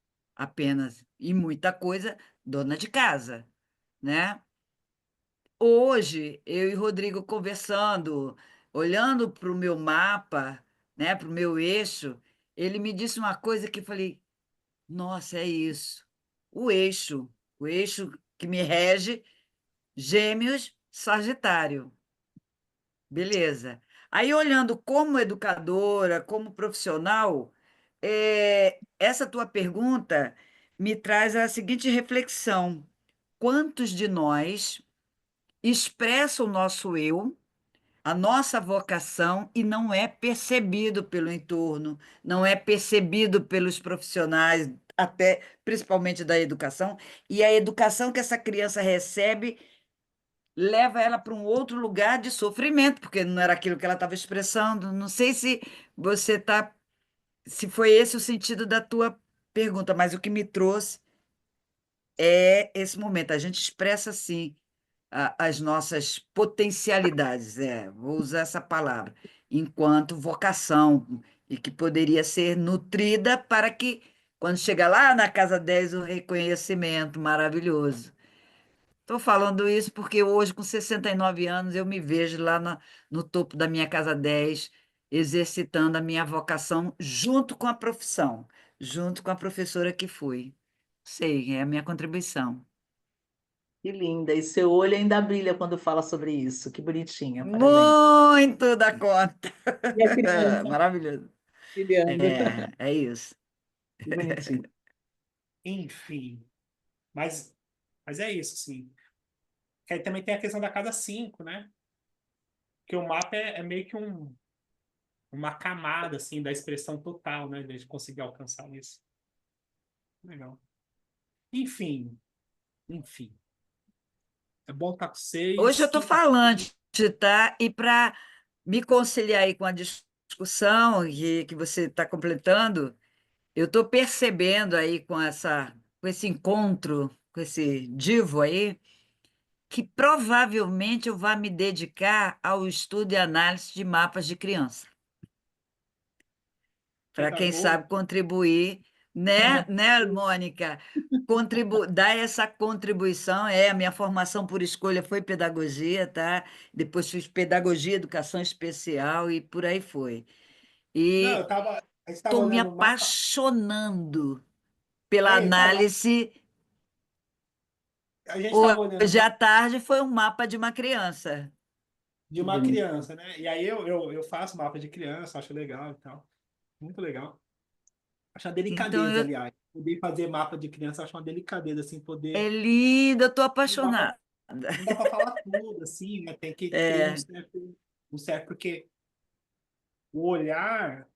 e muita coisa, dona de casa, né? Hoje, eu e Rodrigo conversando, olhando para o meu mapa, né, para o meu eixo, ele me disse uma coisa que eu falei, nossa, é isso. O eixo que me rege, Gêmeos, Sagitário. Beleza. Aí, olhando como educadora, como profissional, essa tua pergunta me traz a seguinte reflexão: quantos de nós expressa o nosso eu, a nossa vocação e não é percebido pelo entorno, não é percebido pelos profissionais, até principalmente da educação, e a educação que essa criança recebe leva ela para um outro lugar de sofrimento, porque não era aquilo que ela estava expressando. Não sei se você tá, se foi esse o sentido da tua pergunta, mas o que me trouxe é esse momento. A gente expressa assim as nossas potencialidades, vou usar essa palavra, enquanto vocação, e que poderia ser nutrida para que, quando chegar lá na casa 10 o reconhecimento maravilhoso. Estou falando isso porque hoje, com 69 anos, eu me vejo lá no topo da minha casa 10 exercitando a minha vocação junto com a profissão, junto com a professora que fui. Sei, é a minha contribuição. Que linda. E seu olho ainda brilha quando fala sobre isso. Que bonitinha. Parabéns. Muito da conta. E a criança Maravilhoso. brilhando. É isso. Que bonitinho. Enfim, mas é isso, assim. Aí também tem a questão da casa 5, né? Que o mapa é meio que uma camada, assim, da expressão total, né? De a gente conseguir alcançar isso. Legal. Enfim. É bom estar com vocês. Hoje eu estou falante, tá? E para me conciliar aí com a discussão que você está completando, eu estou percebendo aí com esse encontro, com esse divo aí, que provavelmente eu vá me dedicar ao estudo e análise de mapas de criança. Para quem sabe contribuir, né, Mônica? Dar essa contribuição, a minha formação por escolha foi pedagogia, tá? Depois fiz pedagogia, educação especial e por aí foi. Não, E a gente estava estou me olhando o mapa. apaixonando pela É, tava, análise. a gente estava olhando o Hoje à mapa tarde foi um mapa de uma criança. de uma criança, né? E aí eu faço mapa de criança, acho legal e tal. Muito legal. Acho uma Então, delicadeza, aliás. Poder fazer mapa de criança, acho uma delicadeza, assim, é poder. lindo, eu estou Não dá apaixonada. não dá para falar tudo, assim, né? Tem que ter um certo, porque o olhar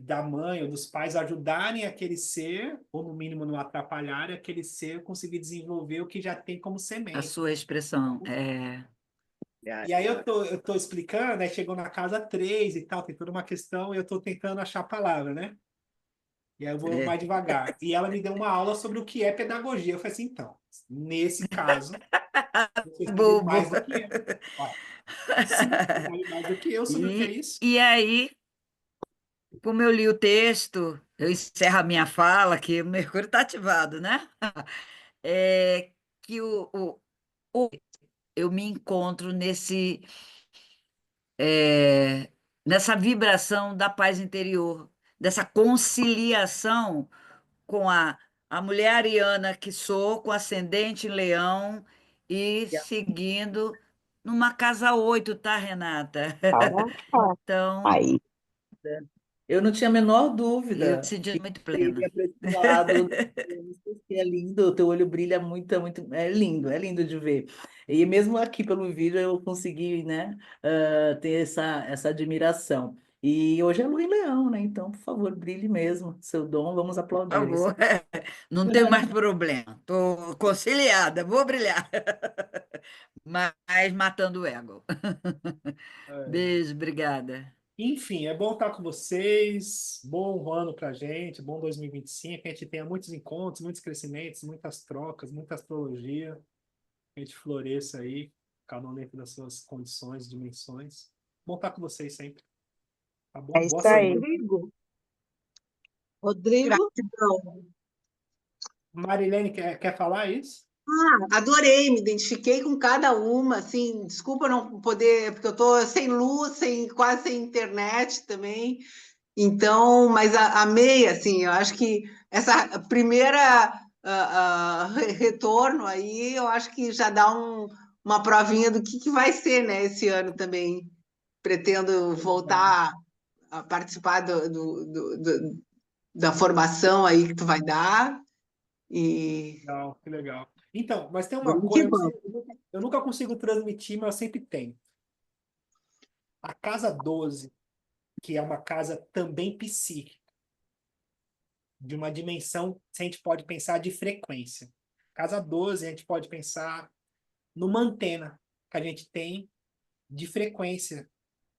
da mãe ou dos pais ajudarem aquele ser, ou no mínimo não atrapalharem aquele ser conseguir desenvolver o que já tem como A semente. sua expressão. E aí eu tô explicando, né? Chegou na casa 3 e tal, tem toda uma questão, e eu tô tentando achar a palavra, né? E aí eu vou mais devagar. E ela me deu uma aula sobre o que é pedagogia. Eu falei assim, então, nesse caso, você sabe Bobo. mais do que eu. Ó, sim, você sabe mais do que eu sobre o que é isso. E aí, como eu li o texto, eu encerro a minha fala, que o Mercúrio está ativado, né? É que eu me encontro nessa vibração da paz interior, dessa conciliação com a mulher ariana que sou, com ascendente em leão e seguindo numa casa 8, tá, Renata? Então, Aí. Eu não tinha a menor eu dúvida senti muito que plena. iria para esse lado. Que é lindo, o teu olho brilha muito, é lindo de ver. E mesmo aqui pelo vídeo eu consegui, né, ter essa admiração. E hoje é Lua em Leão, né? Então, por favor, brilhe mesmo. Seu dom, vamos Por aplaudir isso. favor, não tem mais problema. Estou conciliada, vou brilhar. Mas matando o ego. Beijo, obrigada. Enfim, é bom estar com vocês. Bom ano pra gente, bom 2025. Que a gente tenha muitos encontros, muitos crescimentos, muitas trocas, muita astrologia. Que a gente floresça aí, cada um dentro das suas condições, dimensões. Bom estar com vocês sempre. Tá bom? É isso Boa aí. semana. Rodrigo, Marilene, quer falar isso? adorei, me identifiquei com cada uma, assim, desculpa não poder, porque eu estou sem luz, quase sem internet também, então, mas amei, assim, eu acho que essa primeira retorno aí, eu acho que já dá uma provinha do que vai ser, né, esse ano também. Pretendo voltar a participar da formação aí que tu vai dar, e Legal, que legal. Então, mas tem uma vamos que coisa, vamos. eu nunca consigo transmitir, mas eu sempre tenho. A casa 12, que é uma casa também psíquica, de uma dimensão, se a gente pode pensar de frequência. Casa 12, a gente pode pensar numa antena que a gente tem de frequência,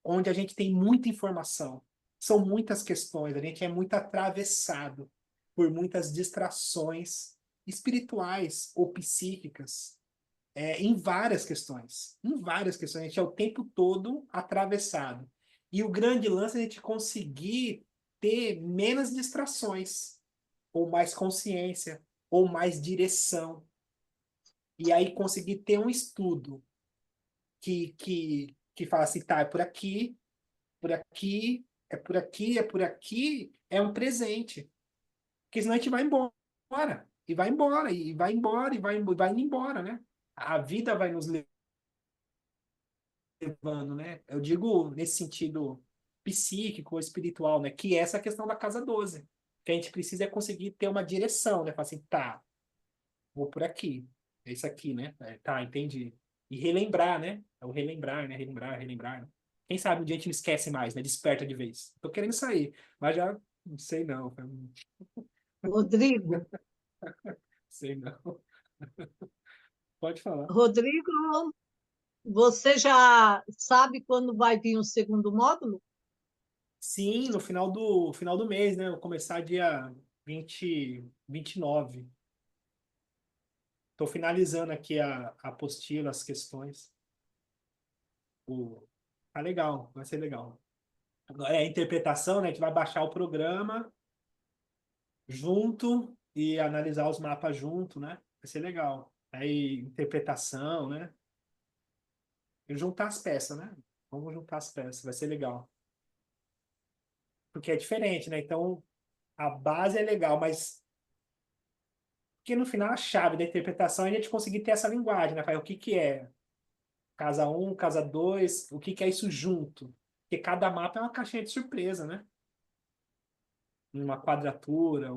onde a gente tem muita informação. São muitas questões, a gente é muito atravessado por muitas distrações espirituais ou psíquicas, em várias questões. Em várias questões, a gente é o tempo todo atravessado. E o grande lance é a gente conseguir ter menos distrações, ou mais consciência, ou mais direção. E aí conseguir ter um estudo que fala assim, tá, é por aqui, por aqui, é por aqui, é por aqui, é um presente. Porque senão a gente vai embora, e vai embora, e vai embora, vai indo embora, né? A vida vai nos levando, né? Eu digo nesse sentido psíquico ou espiritual, né? Que é essa questão da casa 12. Que a gente precisa é conseguir ter uma direção, né? Falar assim, tá, vou por aqui. É isso aqui, né? Tá, entendi. E relembrar, né? É o relembrar, né? Relembrar, relembrar. Né? Quem sabe um dia a gente não esquece mais, né? Desperta de vez. Tô querendo sair, mas já não sei não. Rodrigo, Sei não. Pode falar. Rodrigo, você já sabe quando vai vir o segundo módulo? Sim, no final do mês, né? Eu vou começar dia 29. Estou finalizando aqui a apostila, as questões. Tá legal, vai ser legal. É a interpretação, né? A gente vai baixar o programa junto e analisar os mapas junto, né? Vai ser legal. Aí, interpretação, né? E juntar as peças, né? Vamos juntar as peças, vai ser legal. Porque é diferente, né? Então, a base é legal, mas porque no final a chave da interpretação é a gente conseguir ter essa linguagem, né? Falar, o que que é casa 1, casa 2, o que que é isso junto? Porque cada mapa é uma caixinha de surpresa, né? Uma quadratura,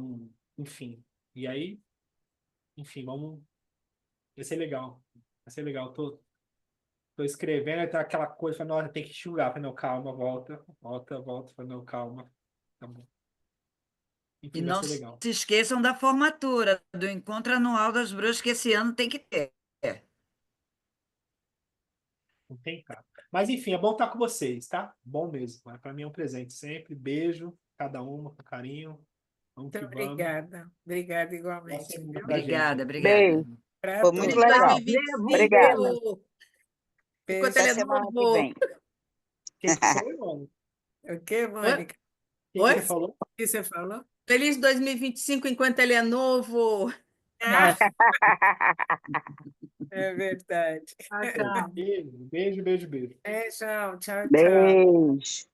enfim. E aí, enfim, vai ser legal. Vai ser legal. Tô escrevendo, aí tá aquela coisa, falei, nossa, tem que enxugar. Falei, não, calma, volta, volta, volta. Falei, não, calma. Tá bom. E Enfim, vai não ser legal. se esqueçam da formatura, do encontro anual das bruxas, que esse ano tem que ter. Não tem cara. Mas enfim, é bom estar com vocês, tá? Bom mesmo. Para mim é um presente sempre. Beijo, cada uma com carinho. Vamos Muito que vamos. obrigada. Obrigada Boa igualmente, semana viu? pra gente. Obrigada, Beijo. obrigada. Para Foi muito Feliz todos. legal. 2025. Obrigada. Enquanto Até ele é semana que novo. vem. O que que foi, mano? O que, Mônica? O que Oi? você falou? O que você falou? Feliz 2025 enquanto ele é novo. Ah, é verdade. Tchau, tchau. Beijo, beijo, beijo, beijo. Beijão, tchau, tchau. Beijo.